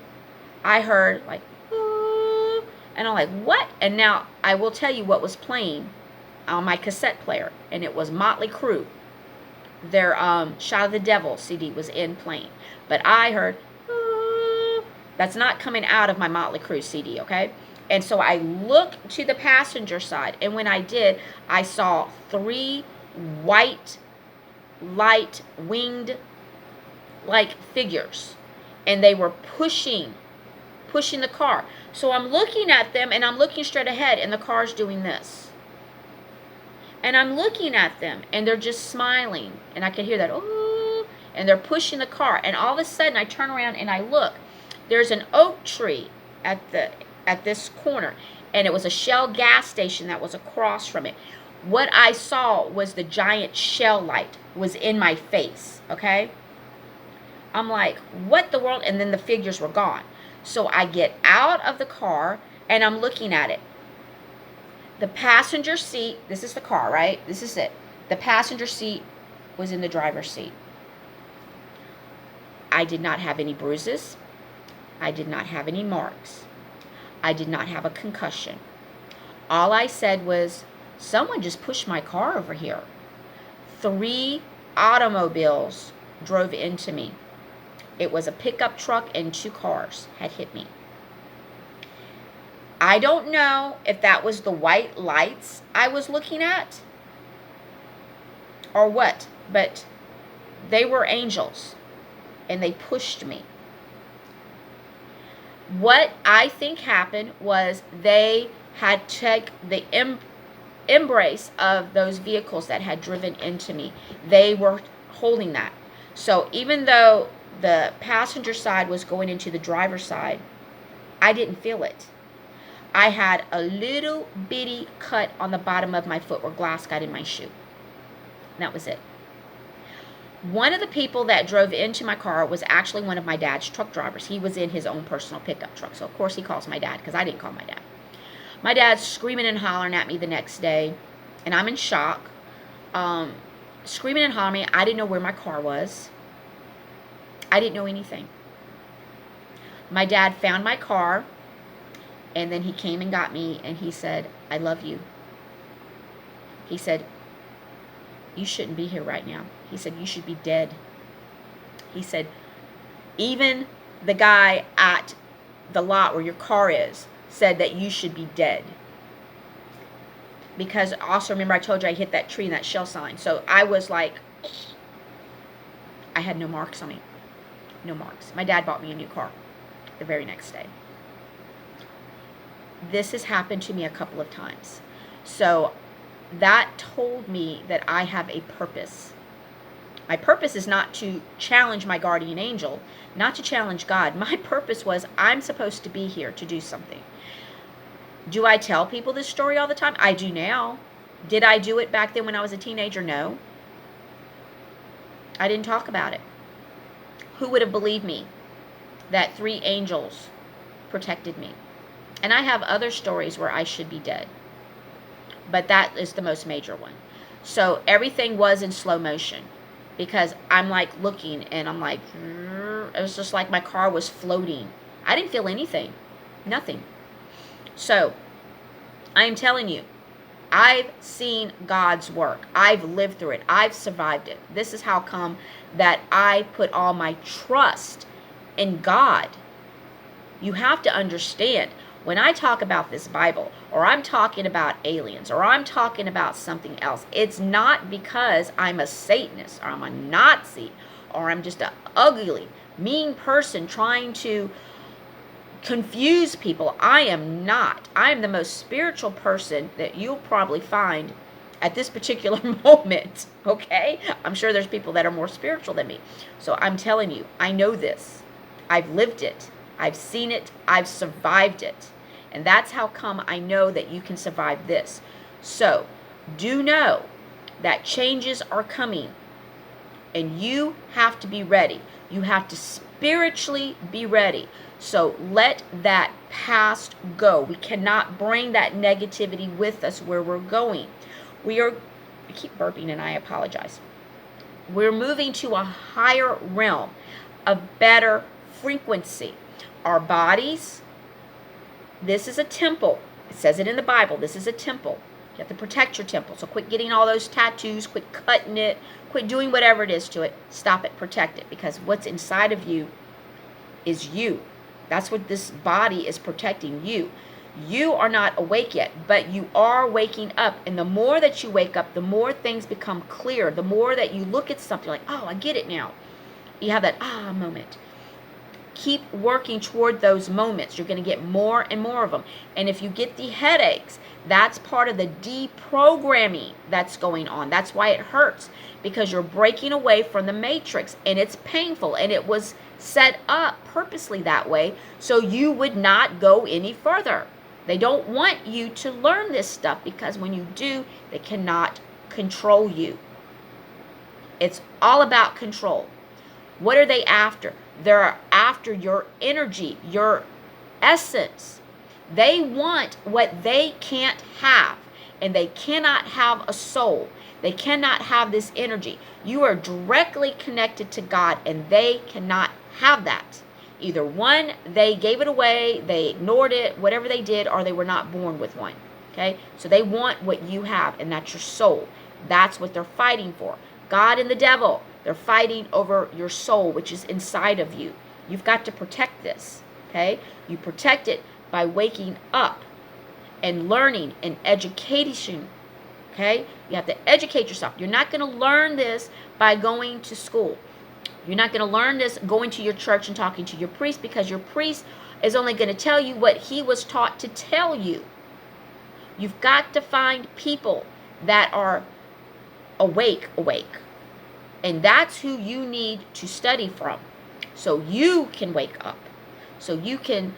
I heard like, ooh, and I'm like, what? And now I will tell you what was playing on my cassette player, and it was Motley Crue. Their Shot of the Devil CD was in playing. But I heard, ooh, that's not coming out of my Motley Crue CD, okay? And so I looked to the passenger side, and when I did, I saw 3 white, light, winged, like figures, and they were pushing the car. So I'm looking at them, and I'm looking straight ahead, and the car's doing this. And I'm looking at them, and they're just smiling, and I can hear that, oh, and they're pushing the car. And all of a sudden, I turn around and I look. There's an oak tree at this corner, and it was a Shell gas station that was across from it. What I saw was the giant Shell light was in my face, okay? I'm like, what the world? And then the figures were gone. So I get out of the car, and I'm looking at it. The passenger seat, this is the car, right? This is it. The passenger seat was in the driver's seat. I did not have any bruises. I did not have any marks. I did not have a concussion. All I said was, someone just pushed my car over here. 3 automobiles drove into me. It was a pickup truck and 2 cars had hit me. I don't know if that was the white lights I was looking at or what, but they were angels, and they pushed me. What I think happened was they had taken the embrace of those vehicles that had driven into me. They were holding that. So even though the passenger side was going into the driver's side, I didn't feel it. I had a little bitty cut on the bottom of my foot where glass got in my shoe. That was it. One of the people that drove into my car was actually one of my dad's truck drivers. He was in his own personal pickup truck. So, of course, he calls my dad because I didn't call my dad. My dad's screaming and hollering at me the next day, and I'm in shock. Screaming and hollering at me. I didn't know where my car was. I didn't know anything. My dad found my car. And then he came and got me, and he said, I love you. He said, you shouldn't be here right now. He said, you should be dead. He said, even the guy at the lot where your car is said that you should be dead. Because also, remember I told you I hit that tree and that Shell sign. So I was like, I had no marks on me. No marks. My dad bought me a new car the very next day. This has happened to me a couple of times. So that told me that I have a purpose. My purpose is not to challenge my guardian angel, not to challenge God. My purpose was I'm supposed to be here to do something. Do I tell people this story all the time? I do now. Did I do it back then when I was a teenager? No. I didn't talk about it. Who would have believed me that 3 angels protected me? And I have other stories where I should be dead. But that is the most major one. So everything was in slow motion. Because I'm like looking and I'm like, it was just like my car was floating. I didn't feel anything. Nothing. So I'm telling you, I've seen God's work. I've lived through it. I've survived it. This is how come that I put all my trust in God. You have to understand. When I talk about this Bible, or I'm talking about aliens, or I'm talking about something else, it's not because I'm a Satanist, or I'm a Nazi, or I'm just an ugly, mean person trying to confuse people. I am not. I am the most spiritual person that you'll probably find at this particular moment, okay? I'm sure there's people that are more spiritual than me. So I'm telling you, I know this. I've lived it. I've seen it. I've survived it. And that's how come I know that you can survive this. So, do know that changes are coming. And you have to be ready. You have to spiritually be ready. So let that past go. We cannot bring that negativity with us where we're going. I keep burping and I apologize. We're moving to a higher realm, a better frequency. Our bodies, this is a temple. It says it in the Bible. This is a temple. You have to protect your temple. So quit getting all those tattoos. Quit cutting it. Quit doing whatever it is to it. Stop it. Protect it. Because what's inside of you is you. That's what this body is protecting, you. You are not awake yet, but you are waking up. And the more that you wake up, the more things become clear. The more that you look at something like, oh, I get it now. You have that moment. Keep working toward those moments. You're going to get more and more of them. And if you get the headaches, that's part of the deprogramming that's going on. That's why it hurts, because you're breaking away from the matrix, and it's painful, and it was set up purposely that way so you would not go any further. They don't want you to learn this stuff, because when you do, they cannot control you. It's all about control. What are they after? They're after your energy, your essence. They want what they can't have, and they cannot have a soul. They cannot have this energy. You are directly connected to God, and they cannot have that. Either one, they gave it away, they ignored it, whatever they did, or they were not born with one. Okay? So they want what you have, and that's your soul. That's what they're fighting for. God and the devil, they're fighting over your soul, which is inside of you. You've got to protect this. Okay? You protect it by waking up and learning and education. Okay? You have to educate yourself. You're not going to learn this by going to school. You're not going to learn this going to your church and talking to your priest, because your priest is only going to tell you what he was taught to tell you. You've got to find people that are awake. And that's who you need to study from, so you can wake up, so you can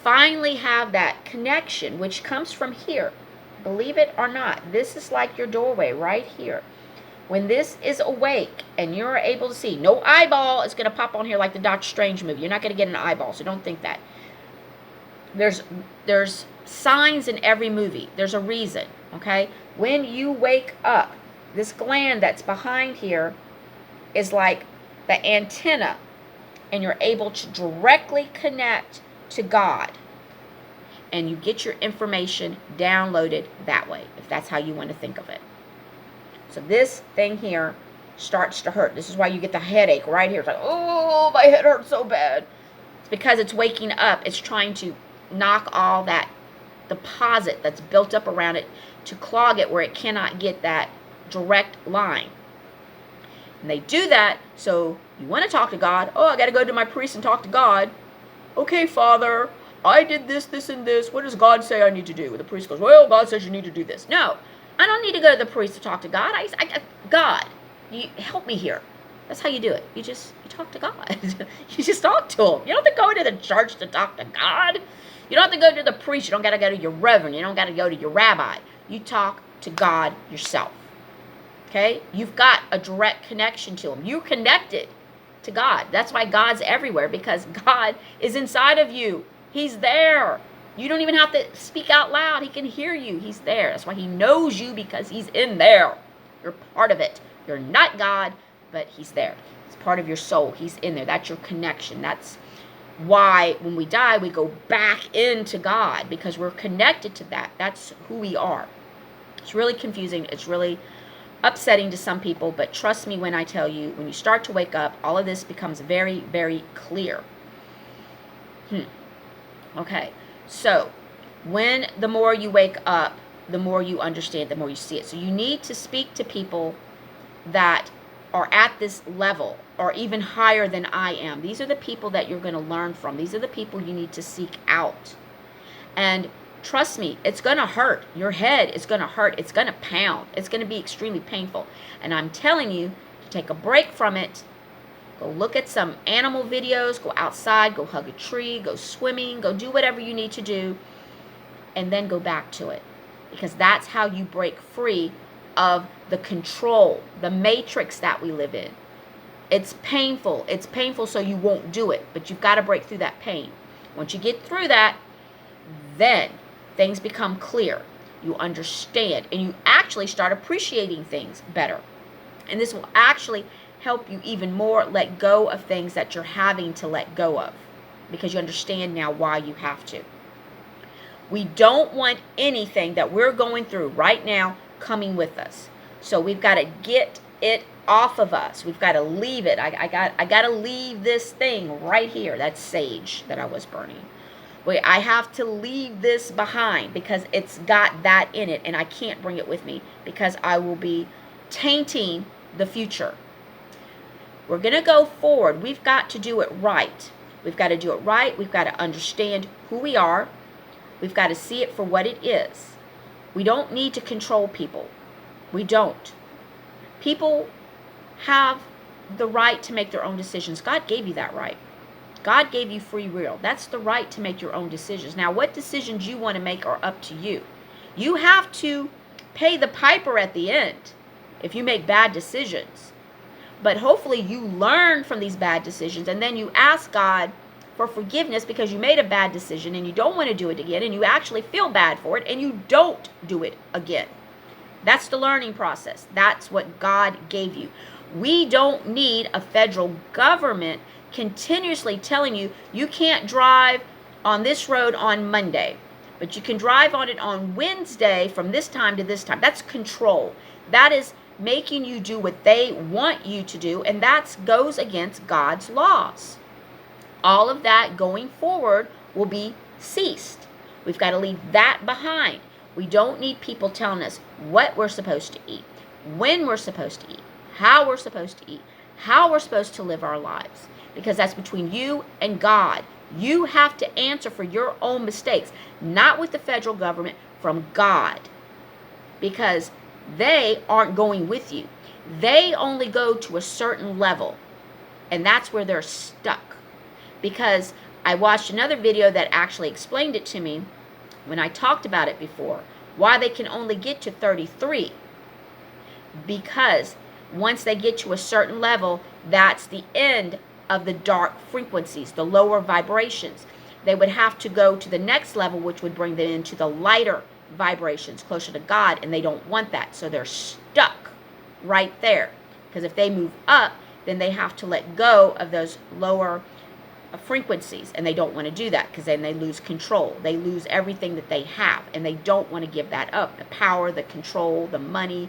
finally have that connection, which comes from here. Believe it or not, this is like your doorway right here. When this is awake and you're able to see, no eyeball is going to pop on here like the Doctor Strange movie. You're not going to get an eyeball, so don't think that. There's signs in every movie. There's a reason, okay? When you wake up, this gland that's behind here is like the antenna, and you're able to directly connect to God. And you get your information downloaded that way, if that's how you want to think of it. So this thing here starts to hurt. This is why you get the headache right here. It's like, oh, my head hurts so bad. It's because it's waking up. It's trying to knock all that deposit that's built up around it, to clog it where it cannot get that direct line. And they do that, so you want to talk to God. Oh, I got to go to my priest and talk to God. Okay, Father, I did this, this, and this. What does God say I need to do? The priest goes, well, God says you need to do this. No, I don't need to go to the priest to talk to God. God, you help me here. That's how you do it. You talk to God. You just talk to him. You don't have to go to the church to talk to God. You don't have to go to the priest. You don't got to go to your reverend. You don't got to go to your rabbi. You talk to God yourself. Okay? You've got a direct connection to him. You're connected to God. That's why God's everywhere, because God is inside of you. He's there. You don't even have to speak out loud. He can hear you. He's there. That's why he knows you, because he's in there. You're part of it. You're not God, but he's there. It's part of your soul. He's in there. That's your connection. That's why when we die, we go back into God, because we're connected to that. That's who we are. It's really confusing. It's really upsetting to some people, but trust me when I tell you, when you start to wake up, all of this becomes very, very clear. Okay, so when the more you wake up, the more you understand, the more you see it. So you need to speak to people that are at this level or even higher than I am. These are the people that you're going to learn from. These are the people you need to seek out. And trust me, it's going to hurt. Your head is going to hurt. It's going to pound. It's going to be extremely painful. And I'm telling you to take a break from it. Go look at some animal videos. Go outside. Go hug a tree. Go swimming. Go do whatever you need to do. And then go back to it. Because that's how you break free of the control, the matrix that we live in. It's painful. It's painful, so you won't do it. But you've got to break through that pain. Once you get through that, then things become clear. You understand, and you actually start appreciating things better. And this will actually help you even more let go of things that you're having to let go of, because you understand now why you have to. We don't want anything that we're going through right now coming with us. So we've got to get it off of us. We've got to leave it. I got to leave this thing right here. That's sage that I was burning. Wait, I have to leave this behind because it's got that in it, and I can't bring it with me because I will be tainting the future. We're going to go forward. We've got to do it right. We've got to do it right. We've got to understand who we are. We've got to see it for what it is. We don't need to control people. We don't. People have the right to make their own decisions. God gave you that right. God gave you free will. That's the right to make your own decisions. Now, what decisions you want to make are up to you. You have to pay the piper at the end if you make bad decisions. But hopefully you learn from these bad decisions, and then you ask God for forgiveness because you made a bad decision and you don't want to do it again, and you actually feel bad for it, and you don't do it again. That's the learning process. That's what God gave you. We don't need a federal government continuously telling you you can't drive on this road on Monday, but you can drive on it on Wednesday from this time to this time. That's control. That is making you do what they want you to do, and that goes against God's laws. All of that going forward will be ceased. We've got to leave that behind. We don't need people telling us what we're supposed to eat, when we're supposed to eat, how we're supposed to eat, how we're supposed to live our lives, because that's between you and God. You have to answer for your own mistakes, not with the federal government, from God, because they aren't going with you. They only go to a certain level, and that's where they're stuck. Because I watched another video that actually explained it to me when I talked about it before, why they can only get to 33. Because once they get to a certain level, that's the end of the dark frequencies, the lower vibrations. They would have to go to the next level, which would bring them into the lighter vibrations, closer to God, and they don't want that. So they're stuck right there. Because if they move up, then they have to let go of those lower frequencies, and they don't want to do that because then they lose control. They lose everything that they have, and they don't want to give that up. The power, the control, the money,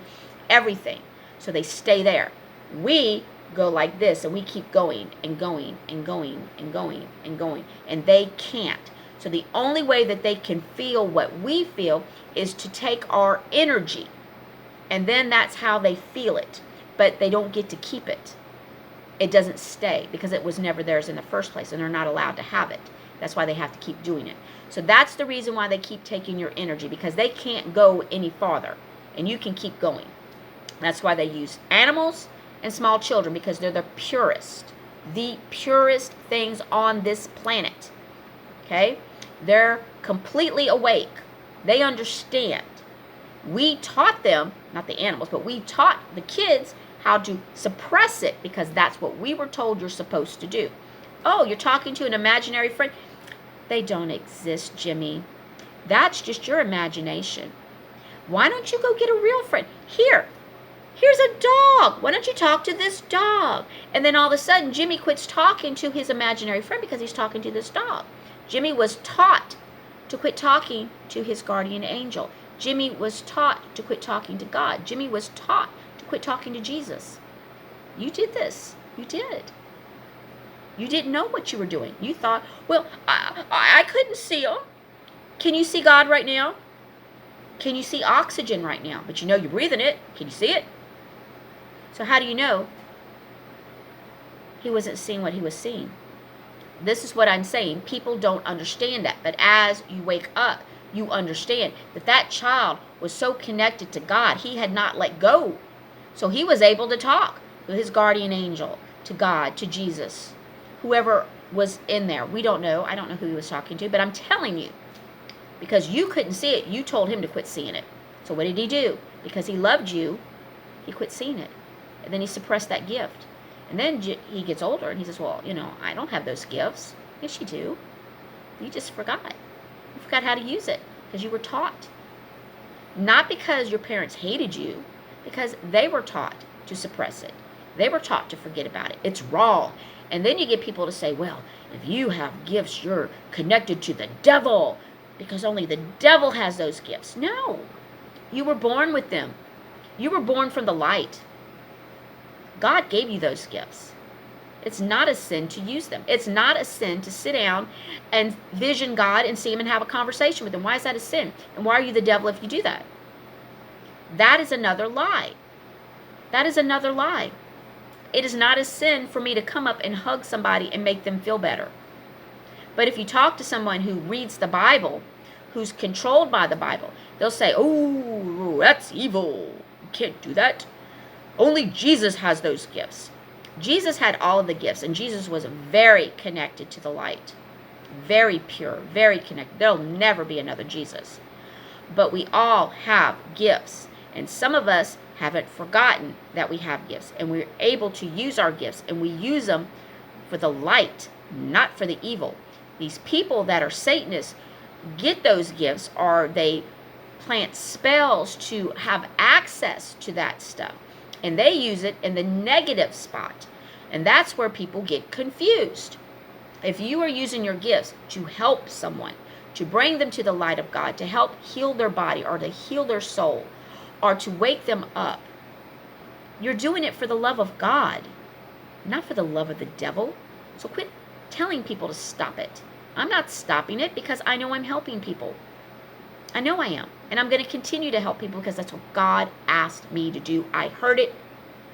everything. So they stay there. We go like this, and we keep going and going and going and going and going, and they can't. So the only way that they can feel what we feel is to take our energy, and then that's how they feel it. But they don't get to keep it. It doesn't stay because it was never theirs in the first place, and they're not allowed to have it. That's why they have to keep doing it. So that's the reason why they keep taking your energy, because they can't go any farther, and you can keep going. That's why they use animals and small children, because they're the purest things on this planet. Okay? They're completely awake. They understand. We taught them, not the animals, but we taught the kids how to suppress it, because that's what we were told you're supposed to do. Oh, you're talking to an imaginary friend? They don't exist, Jimmy. That's just your imagination. Why don't you go get a real friend? Here's a dog. Why don't you talk to this dog? And then all of a sudden, Jimmy quits talking to his imaginary friend because he's talking to this dog. Jimmy was taught to quit talking to his guardian angel. Jimmy was taught to quit talking to God. Jimmy was taught to quit talking to Jesus. You did this. You did. You didn't know what you were doing. You thought, well, I couldn't see him. Can you see God right now? Can you see oxygen right now? But you know you're breathing it. Can you see it? So how do you know he wasn't seeing what he was seeing? This is what I'm saying. People don't understand that. But as you wake up, you understand that that child was so connected to God, he had not let go. So he was able to talk to his guardian angel, to God, to Jesus, whoever was in there. We don't know. I don't know who he was talking to, but I'm telling you, because you couldn't see it, you told him to quit seeing it. So what did he do? Because he loved you, he quit seeing it. And then he suppressed that gift. And then he gets older and he says, well, I don't have those gifts. Yes, you do. You just forgot. You forgot how to use it because you were taught. Not because your parents hated you, because they were taught to suppress it. They were taught to forget about it. It's wrong. And then you get people to say, well, if you have gifts, you're connected to the devil because only the devil has those gifts. No. You were born with them. You were born from the light. God gave you those gifts. It's not a sin to use them. It's not a sin to sit down and vision God and see him and have a conversation with him. Why is that a sin? And why are you the devil if you do that? That is another lie. That is another lie. It is not a sin for me to come up and hug somebody and make them feel better. But if you talk to someone who reads the Bible, who's controlled by the Bible, they'll say, oh, that's evil. You can't do that. Only Jesus has those gifts. Jesus had all of the gifts, and Jesus was very connected to the light. Very pure, very connected. There'll never be another Jesus. But we all have gifts, and some of us haven't forgotten that we have gifts, and we're able to use our gifts, and we use them for the light, not for the evil. These people that are Satanists get those gifts, or they plant spells to have access to that stuff, and they use it in the negative spot, and that's where people get confused. If you are using your gifts to help someone, to bring them to the light of God, to help heal their body or to heal their soul or to wake them up, you're doing it for the love of God, not for the love of the devil. So quit telling people to stop it. I'm not stopping it because I know I'm helping people. I know I am. And I'm going to continue to help people because that's what God asked me to do. I heard it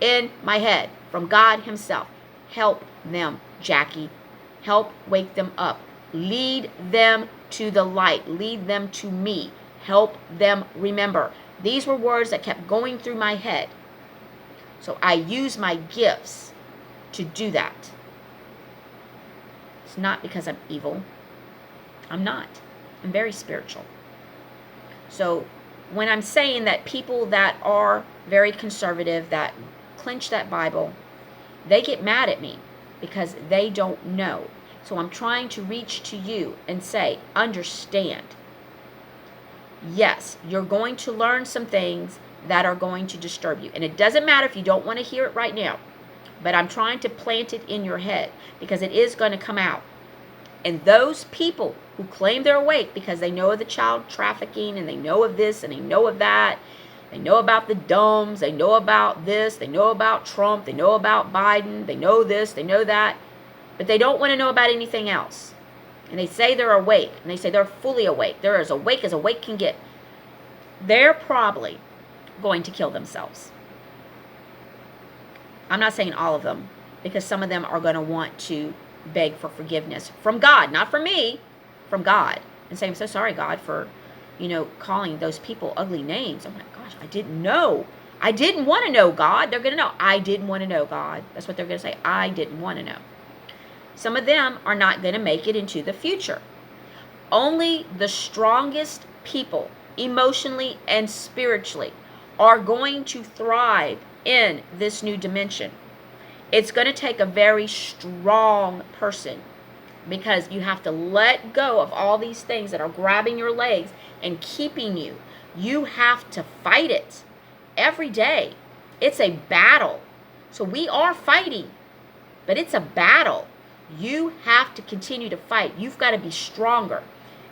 in my head from God himself. Help them, Jackie. Help wake them up. Lead them to the light. Lead them to me. Help them remember. These were words that kept going through my head. So I use my gifts to do that. It's not because I'm evil. I'm not. I'm very spiritual. So when I'm saying that people that are very conservative, that clinch that Bible, they get mad at me because they don't know. So I'm trying to reach to you and say, understand. Yes, you're going to learn some things that are going to disturb you. And it doesn't matter if you don't want to hear it right now. But I'm trying to plant it in your head because it is going to come out. And those people who claim they're awake because they know of the child trafficking and they know of this and they know of that, they know about the dumbs, they know about this, they know about Trump, they know about Biden, they know this, they know that, but they don't want to know about anything else. And they say they're awake, and they say they're fully awake. They're as awake can get. They're probably going to kill themselves. I'm not saying all of them, because some of them are going to want to beg for forgiveness from God, not from me, from God, and say, I'm so sorry, God, for, calling those people ugly names. Oh my gosh, I didn't know. I didn't want to know, God. They're going to know. I didn't want to know, God. That's what they're going to say. I didn't want to know. Some of them are not going to make it into the future. Only the strongest people, emotionally and spiritually, are going to thrive in this new dimension. It's going to take a very strong person, because you have to let go of all these things that are grabbing your legs and keeping you. You have to fight it every day. It's a battle. So we are fighting, but it's a battle. You have to continue to fight. You've got to be stronger.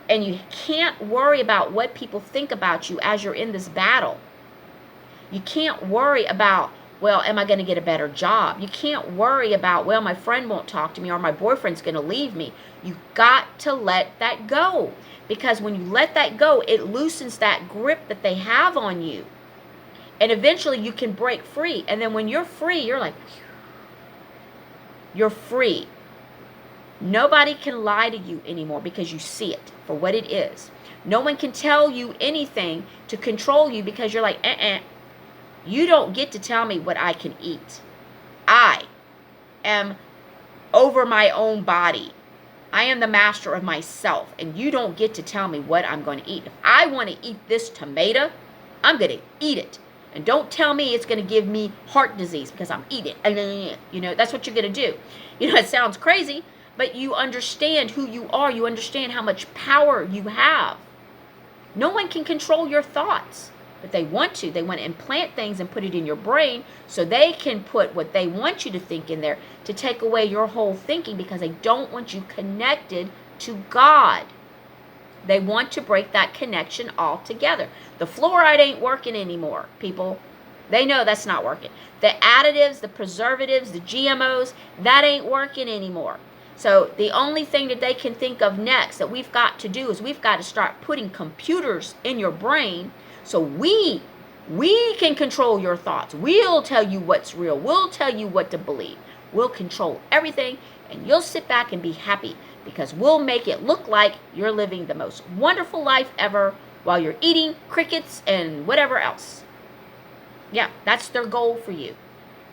And you can't worry about what people think about you as you're in this battle. You can't worry about, well, am I going to get a better job? You can't worry about, well, my friend won't talk to me or my boyfriend's going to leave me. You've got to let that go. Because when you let that go, it loosens that grip that they have on you. And eventually you can break free. And then when you're free, you're like, you're free. Nobody can lie to you anymore because you see it for what it is. No one can tell you anything to control you because you're like, you don't get to tell me what I can eat. I am over my own body. I am the master of myself, and you don't get to tell me what I'm going to eat. If I want to eat this tomato, I'm going to eat it. And don't tell me it's going to give me heart disease because I'm eating. You know, that's what you're going to do. You know, it sounds crazy, but you understand who you are. You understand how much power you have. No one can control your thoughts, but they want to. They want to implant things and put it in your brain so they can put what they want you to think in there to take away your whole thinking, because they don't want you connected to God. They want to break that connection altogether. The fluoride ain't working anymore, people. They know that's not working. The additives, the preservatives, the GMOs, that ain't working anymore. So the only thing that they can think of next that we've got to do is we've got to start putting computers in your brain so we can control your thoughts. We'll tell you what's real. We'll tell you what to believe. We'll control everything, and you'll sit back and be happy because we'll make it look like you're living the most wonderful life ever while you're eating crickets and whatever else. Yeah, that's their goal for you.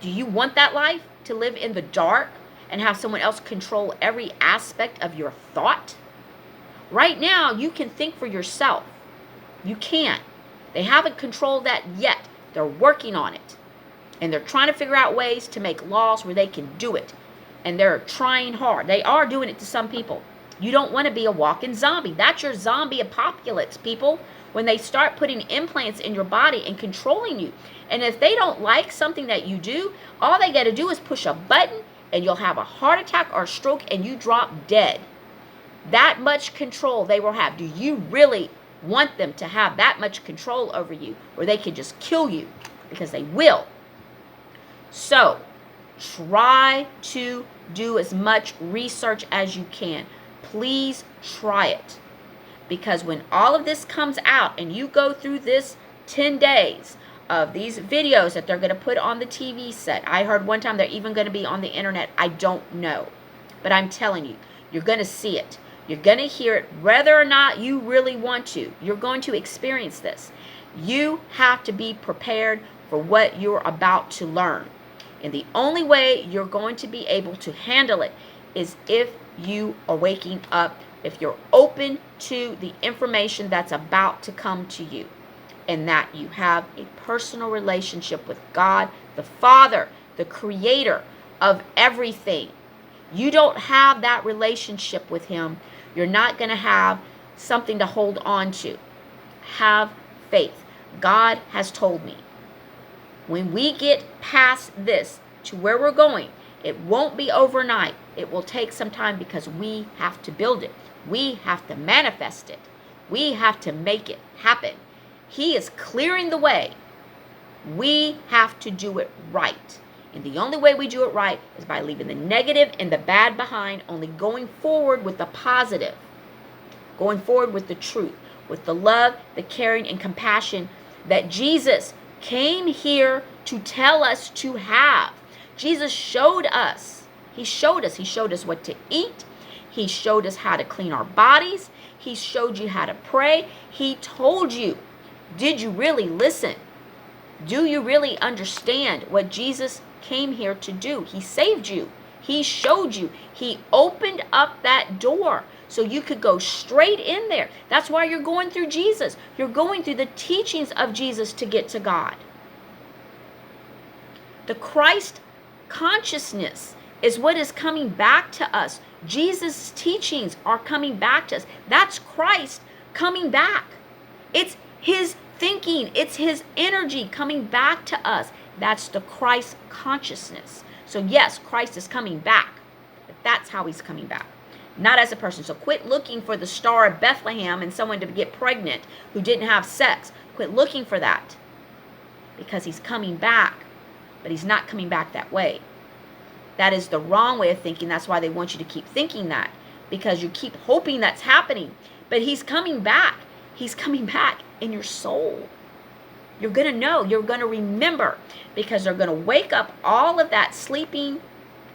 Do you want that life, to live in the dark and have someone else control every aspect of your thought? Right now, you can think for yourself. You can't. They haven't controlled that yet. They're working on it. And they're trying to figure out ways to make laws where they can do it. And they're trying hard. They are doing it to some people. You don't want to be a walking zombie. That's your zombie apocalypse, people. When they start putting implants in your body and controlling you. And if they don't like something that you do, all they got to do is push a button and you'll have a heart attack or a stroke and you drop dead. That much control they will have. Do you really want them to have that much control over you where they can just kill you? Because they will. So, try to do as much research as you can. Please try it. Because when all of this comes out and you go through this 10 days of these videos that they're going to put on the TV set. I heard one time they're even going to be on the internet. I don't know. But I'm telling you, you're going to see it. You're going to hear it whether or not you really want to. You're going to experience this. You have to be prepared for what you're about to learn. And the only way you're going to be able to handle it is if you are waking up, if you're open to the information that's about to come to you, and that you have a personal relationship with God, the Father, the Creator of everything. You don't have that relationship with Him, you're not going to have something to hold on to. Have faith. God has told me, when we get past this to where we're going, it won't be overnight. It will take some time because we have to build it. We have to manifest it. We have to make it happen. He is clearing the way. We have to do it right. And the only way we do it right is by leaving the negative and the bad behind, only going forward with the positive. Going forward with the truth, with the love, the caring, and compassion that Jesus came here to tell us to have. Jesus showed us. He showed us. He showed us what to eat. He showed us how to clean our bodies. He showed you how to pray. He told you. Did you really listen? Do you really understand what Jesus came here to do? He saved you. He showed you. He opened up that door so you could go straight in there. That's why you're going through Jesus. You're going through the teachings of Jesus to get to God. The Christ consciousness is what is coming back to us. Jesus' teachings are coming back to us. That's Christ coming back. It's His thinking. It's His energy coming back to us. That's the Christ consciousness. So yes, Christ is coming back. But that's how He's coming back. Not as a person. So quit looking for the Star of Bethlehem and someone to get pregnant who didn't have sex. Quit looking for that. Because He's coming back. But He's not coming back that way. That is the wrong way of thinking. That's why they want you to keep thinking that. Because you keep hoping that's happening. But He's coming back. He's coming back in your soul. You're going to know. You're going to remember. Because they're going to wake up all of that sleeping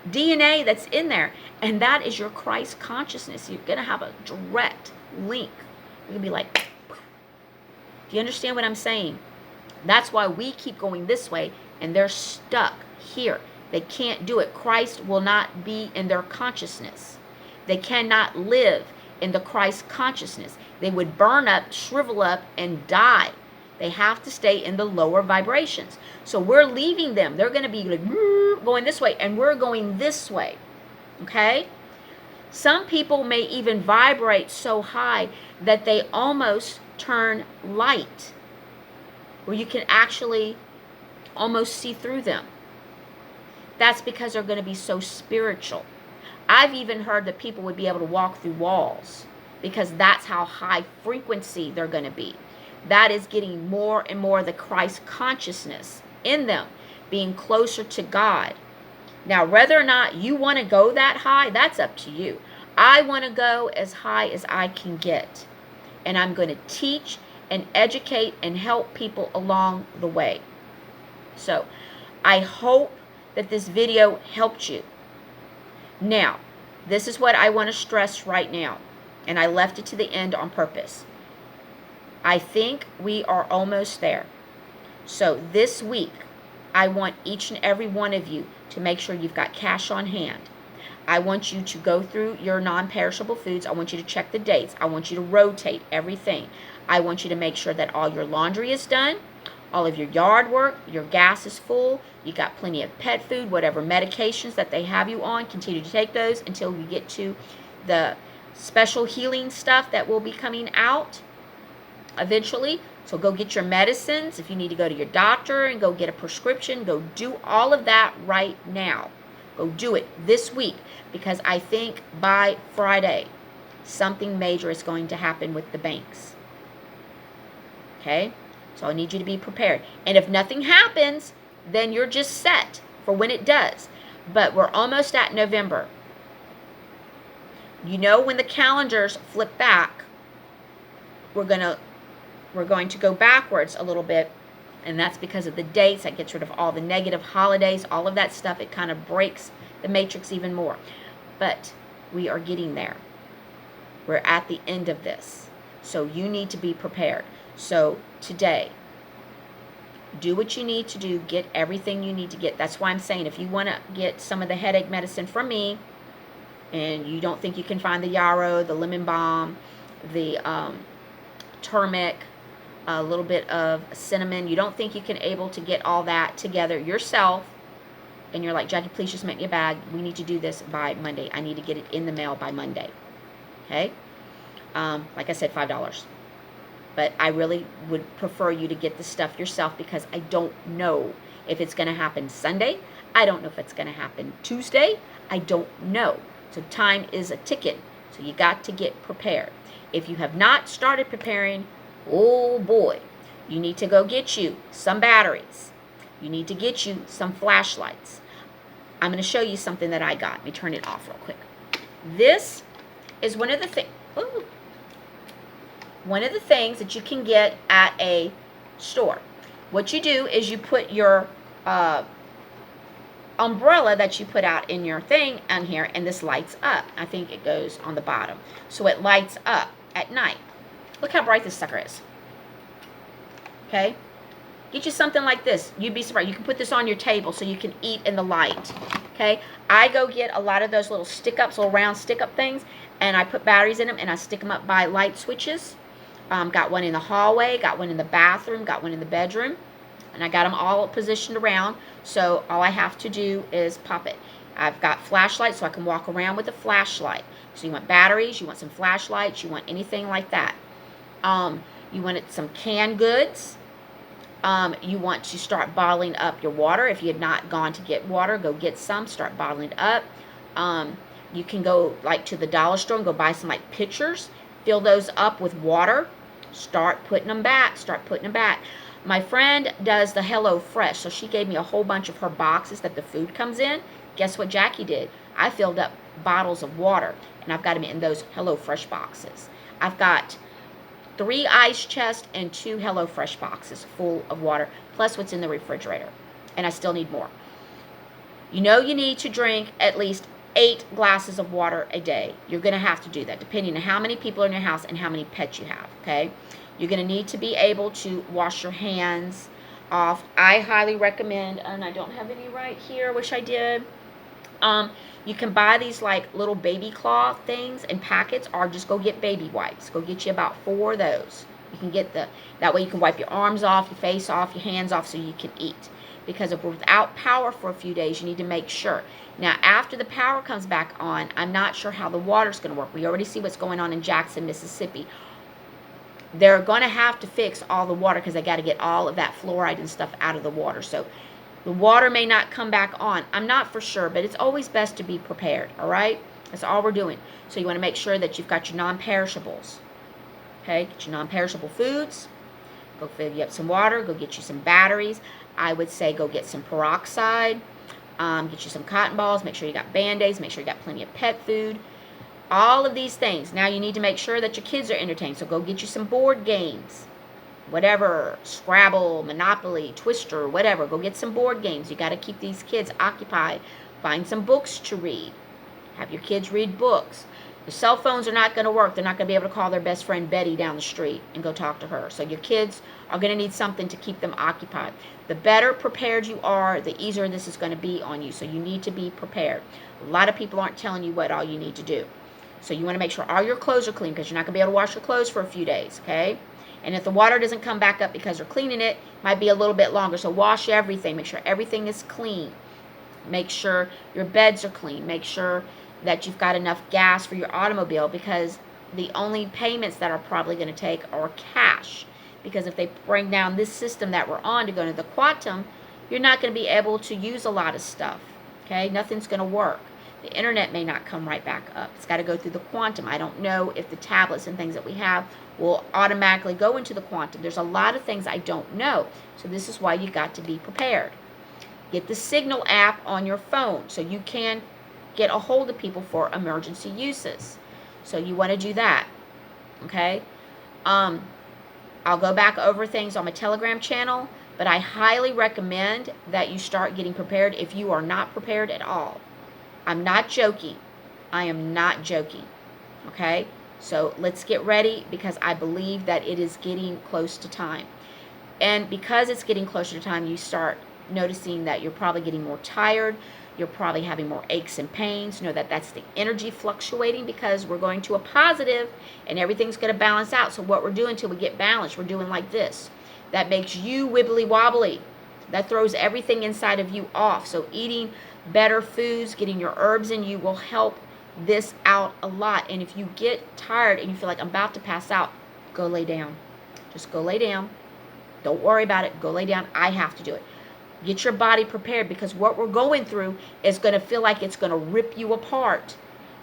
DNA that's in there. And that is your Christ consciousness. You're going to have a direct link. You're going to be like, do you understand what I'm saying? That's why we keep going this way. And they're stuck here. They can't do it. Christ will not be in their consciousness. They cannot live in the Christ consciousness. They would burn up, shrivel up, and die. They have to stay in the lower vibrations. So we're leaving them. They're going to be like going this way, and we're going this way. Okay? Some people may even vibrate so high that they almost turn light, where you can actually almost see through them. That's because they're going to be so spiritual. I've even heard that people would be able to walk through walls because that's how high frequency they're going to be. That is getting more and more the Christ consciousness in them, being closer to God. Now, whether or not you want to go that high, that's up to you. I want to go as high as I can get. And I'm going to teach and educate and help people along the way. So, I hope that this video helped you. Now, this is what I want to stress right now. And I left it to the end on purpose. I think we are almost there. So this week, I want each and every one of you to make sure you've got cash on hand. I want you to go through your non-perishable foods. I want you to check the dates. I want you to rotate everything. I want you to make sure that all your laundry is done, all of your yard work, your gas is full, you got plenty of pet food, whatever medications that they have you on, continue to take those until we get to the special healing stuff that will be coming out eventually. So go get your medicines. If you need to go to your doctor and go get a prescription, go do all of that right now. Go do it this week, because I think by Friday, something major is going to happen with the banks. Okay? So I need you to be prepared. And if nothing happens, then you're just set for when it does. But we're almost at November. You know, when the calendars flip back, we're going to go backwards a little bit, and that's because of the dates. That gets rid of all the negative holidays, all of that stuff. It kind of breaks the matrix even more. But we are getting there. We're at the end of this. So you need to be prepared. So today, do what you need to do. Get everything you need to get. That's why I'm saying, if you want to get some of the headache medicine from me, and you don't think you can find the yarrow, the lemon balm, the turmeric, a little bit of cinnamon, you don't think you can able to get all that together yourself, and you're like, Jackie, please just make me a bag. We need to do this by Monday. I need to get it in the mail by Monday. Okay? Like I said, $5. But I really would prefer you to get the stuff yourself, because I don't know if it's going to happen Sunday. I don't know if it's going to happen Tuesday. I don't know. So time is a ticking. So you got to get prepared. If you have not started preparing, oh boy, you need to go get you some batteries. You need to get you some flashlights. I'm going to show you something that I got. Let me turn it off real quick. This is one of the things that you can get at a store. What you do is you put your umbrella that you put out in your thing on here, and this lights up. I think it goes on the bottom. So it lights up at night. Look how bright this sucker is. Okay? Get you something like this. You'd be surprised. You can put this on your table so you can eat in the light. Okay? I go get a lot of those little stick-ups, little round stick-up things, and I put batteries in them, and I stick them up by light switches. Got one in the hallway, got one in the bathroom, got one in the bedroom, and I got them all positioned around, so all I have to do is pop it. I've got flashlights, so I can walk around with a flashlight. So you want batteries, you want some flashlights, you want anything like that. You want some canned goods. You want to start bottling up your water. If you had not gone to get water, go get some, start bottling it up. You can go like to the dollar store and go buy some like pitchers, fill those up with water, start putting them back, My friend does the Hello Fresh, so she gave me a whole bunch of her boxes that the food comes in. Guess what Jackie did? I filled up bottles of water, and I've got them in those Hello Fresh boxes. I've got 3 ice chests and 2 Hello Fresh boxes full of water, plus what's in the refrigerator. And I still need more. You know you need to drink at least 8 glasses of water a day. You're going to have to do that, depending on how many people are in your house and how many pets you have, okay? You're going to need to be able to wash your hands off. I highly recommend, and I don't have any right here, wish I did. You can buy these like little baby cloth things in packets, or just go get baby wipes. Go get you about 4 of those, You can get that way you can wipe your arms off, your face off, your hands off so you can eat. Because if we're without power for a few days, you need to make sure. Now, after the power comes back on, I'm not sure how the water's going to work. We already see what's going on in Jackson, Mississippi. They're going to have to fix all the water because they got to get all of that fluoride and stuff out of the water. So the water may not come back on. I'm not for sure, but it's always best to be prepared, all right? That's all we're doing. So you want to make sure that you've got your non-perishables. Okay, get your non-perishable foods. Go fill you up some water. Go get you some batteries. I would say go get some peroxide. Get you some cotton balls. Make sure you got Band-Aids. Make sure you got plenty of pet food. All of these things. Now you need to make sure that your kids are entertained. So go get you some board games. Whatever, Scrabble, Monopoly, Twister, whatever. Go get some board games. You got to keep these kids occupied. Find some books to read. Have your kids read books. The cell phones are not going to work. They're not going to be able to call their best friend Betty down the street and go talk to her. So your kids are going to need something to keep them occupied. The better prepared you are, the easier this is going to be on you. So you need to be prepared. A lot of people aren't telling you what all you need to do. So you want to make sure all your clothes are clean because you're not going to be able to wash your clothes for a few days, okay? And if the water doesn't come back up because you're cleaning it, it might be a little bit longer. So wash everything. Make sure everything is clean. Make sure your beds are clean. Make sure that you've got enough gas for your automobile because the only payments that are probably going to take are cash. Because if they bring down this system that we're on to go to the quantum, you're not going to be able to use a lot of stuff, okay? Nothing's going to work. The internet may not come right back up. It's got to go through the quantum. I don't know if the tablets and things that we have will automatically go into the quantum. There's a lot of things I don't know. So this is why you got to be prepared. Get the Signal app on your phone so you can get a hold of people for emergency uses. So you want to do that. Okay? I'll go back over things on my Telegram channel, but I highly recommend that you start getting prepared if you are not prepared at all. I'm not joking. I am not joking. Okay? So let's get ready because I believe that it is getting close to time. And because it's getting closer to time, you start noticing that you're probably getting more tired. You're probably having more aches and pains. Know that that's the energy fluctuating because we're going to a positive and everything's going to balance out. So what we're doing till we get balanced, we're doing like this. That makes you wibbly wobbly. That throws everything inside of you off. So eating better foods, getting your herbs in you will help this out a lot. And if you get tired and you feel like I'm about to pass out, go lay down. Just go lay down. Don't worry about it. Go lay down. I have to do it. Get your body prepared because what we're going through is going to feel like it's going to rip you apart.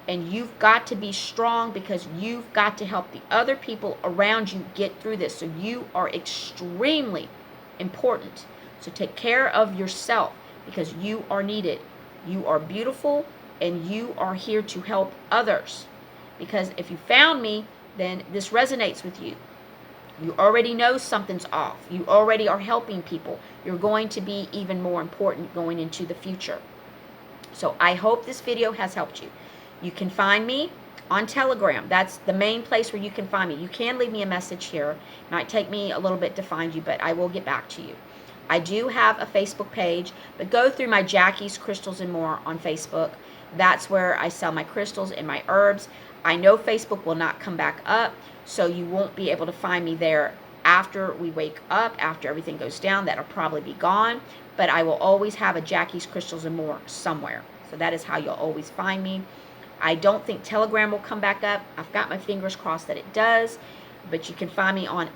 And you've got to be strong because you've got to help the other people around you get through this. So you are extremely important. So take care of yourself because you are needed. You are beautiful and you are here to help others. Because if you found me, then this resonates with you. You already know something's off. You already are helping people. You're going to be even more important going into the future. So I hope this video has helped you. You can find me on Telegram. That's the main place where you can find me. You can leave me a message here. It might take me a little bit to find you, but I will get back to you. I do have a Facebook page, but go through my Jackie's Crystals and More on Facebook. That's where I sell my crystals and my herbs. I know Facebook will not come back up, so you won't be able to find me there after we wake up, after everything goes down. That'll probably be gone, but I will always have a Jackie's Crystals and More somewhere. So that is how you'll always find me. I don't think Telegram will come back up. I've got my fingers crossed that it does, but you can find me on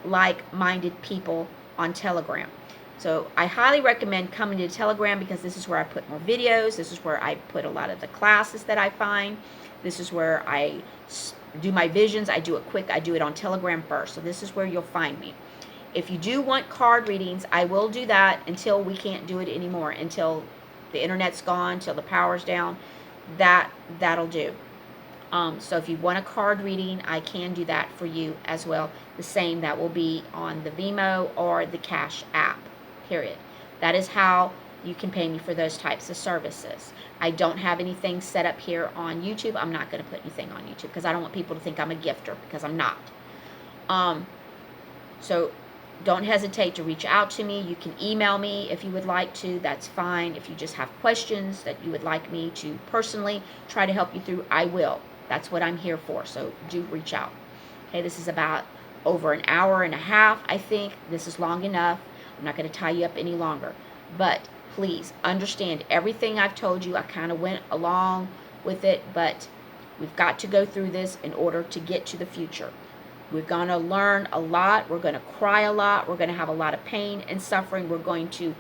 like-minded people on Telegram. So I highly recommend coming to Telegram because this is where I put more videos. This is where I put a lot of the classes that I find. This is where I do my visions. I do it quick. I do it on Telegram first. So this is where you'll find me. If you do want card readings, I will do that until we can't do it anymore, until the internet's gone, until the power's down. That'll do. So if you want a card reading, I can do that for you as well. The same, that will be on the Vimo or the Cash app, period. That is how you can pay me for those types of services. I don't have anything set up here on YouTube. I'm not going to put anything on YouTube because I don't want people to think I'm a gifter, because I'm not. So don't hesitate to reach out to me. You can email me if you would like to. That's fine. If you just have questions that you would like me to personally try to help you through, I will. That's what I'm here for. So do reach out. Okay, this is about over an hour and a half, I think. This is long enough. I'm not going to tie you up any longer. But please understand everything I've told you. I kind of went along with it, but we've got to go through this in order to get to the future. We're going to learn a lot. We're going to cry a lot. We're going to have a lot of pain and suffering. We're going to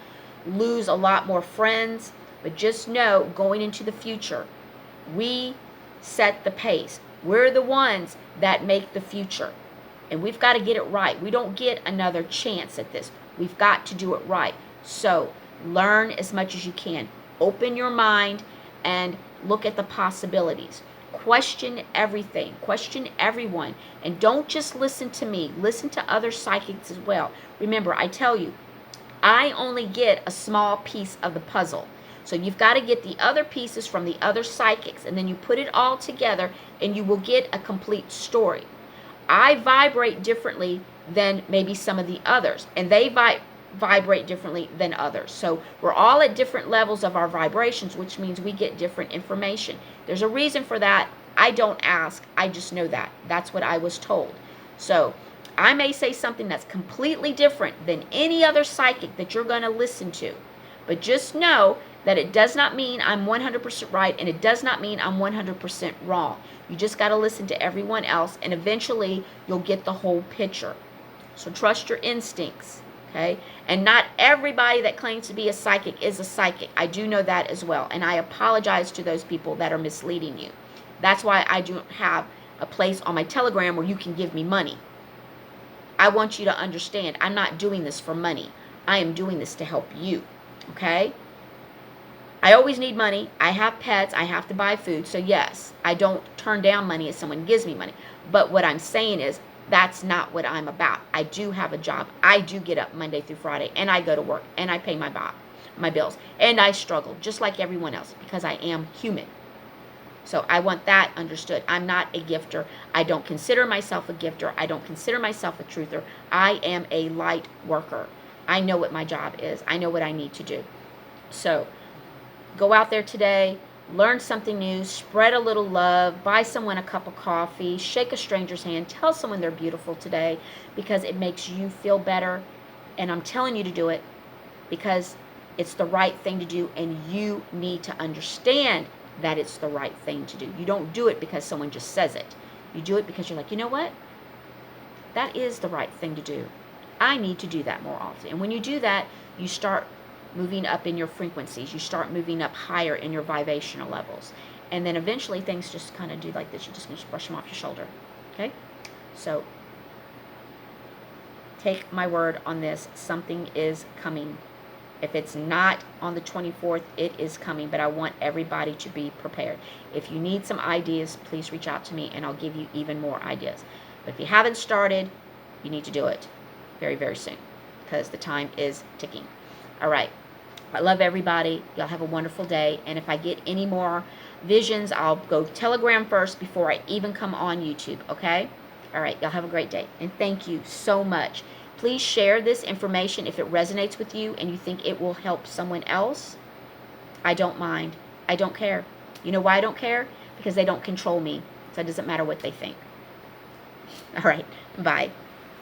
lose a lot more friends. But just know, going into the future, we set the pace. We're the ones that make the future. And we've got to get it right. We don't get another chance at this. We've got to do it right. So learn as much as you can. Open your mind and look at the possibilities. Question everything. Question everyone. And don't just listen to me. Listen to other psychics as well. Remember, I tell you, I only get a small piece of the puzzle. So you've got to get the other pieces from the other psychics, and then you put it all together and you will get a complete story. I vibrate differently than maybe some of the others, and they vibrate differently than others. So we're all at different levels of our vibrations, which means we get different information. There's a reason for that. I don't ask. I just know that. That's what I was told. So I may say something that's completely different than any other psychic that you're going to listen to. But just know that it does not mean I'm 100% right, and it does not mean I'm 100% wrong. You just got to listen to everyone else, and eventually you'll get the whole picture. So trust your instincts, okay? And not everybody that claims to be a psychic is a psychic. I do know that as well, and I apologize to those people that are misleading you. That's why I don't have a place on my Telegram where you can give me money. I want you to understand, I'm not doing this for money. I am doing this to help you, okay? I always need money. I have pets. I have to buy food. So yes, I don't turn down money if someone gives me money. But what I'm saying is, that's not what I'm about. I do have a job. I do get up Monday through Friday, and I go to work, and I pay my bills, and I struggle just like everyone else because I am human. So I want that understood. I'm not a gifter. I don't consider myself a gifter. I don't consider myself a truther. I am a light worker. I know what my job is. I know what I need to do. So go out there today, learn something new, spread a little love, buy someone a cup of coffee, shake a stranger's hand, tell someone they're beautiful today because it makes you feel better. And I'm telling you to do it because it's the right thing to do, and you need to understand that it's the right thing to do. You don't do it because someone just says it. You do it because you're like, you know what? That is the right thing to do. I need to do that more often. And when you do that, you start moving up in your frequencies. You start moving up higher in your vibrational levels. And then eventually things just kind of do like this. You're just going to brush them off your shoulder. Okay? So take my word on this. Something is coming. If it's not on the 24th, it is coming. But I want everybody to be prepared. If you need some ideas, please reach out to me and I'll give you even more ideas. But if you haven't started, you need to do it very, very soon because the time is ticking. All right. I love everybody. Y'all have a wonderful day. And if I get any more visions, I'll go Telegram first before I even come on YouTube. Okay? All right. Y'all have a great day. And thank you so much. Please share this information if it resonates with you and you think it will help someone else. I don't mind. I don't care. You know why I don't care? Because they don't control me. So it doesn't matter what they think. All right. Bye.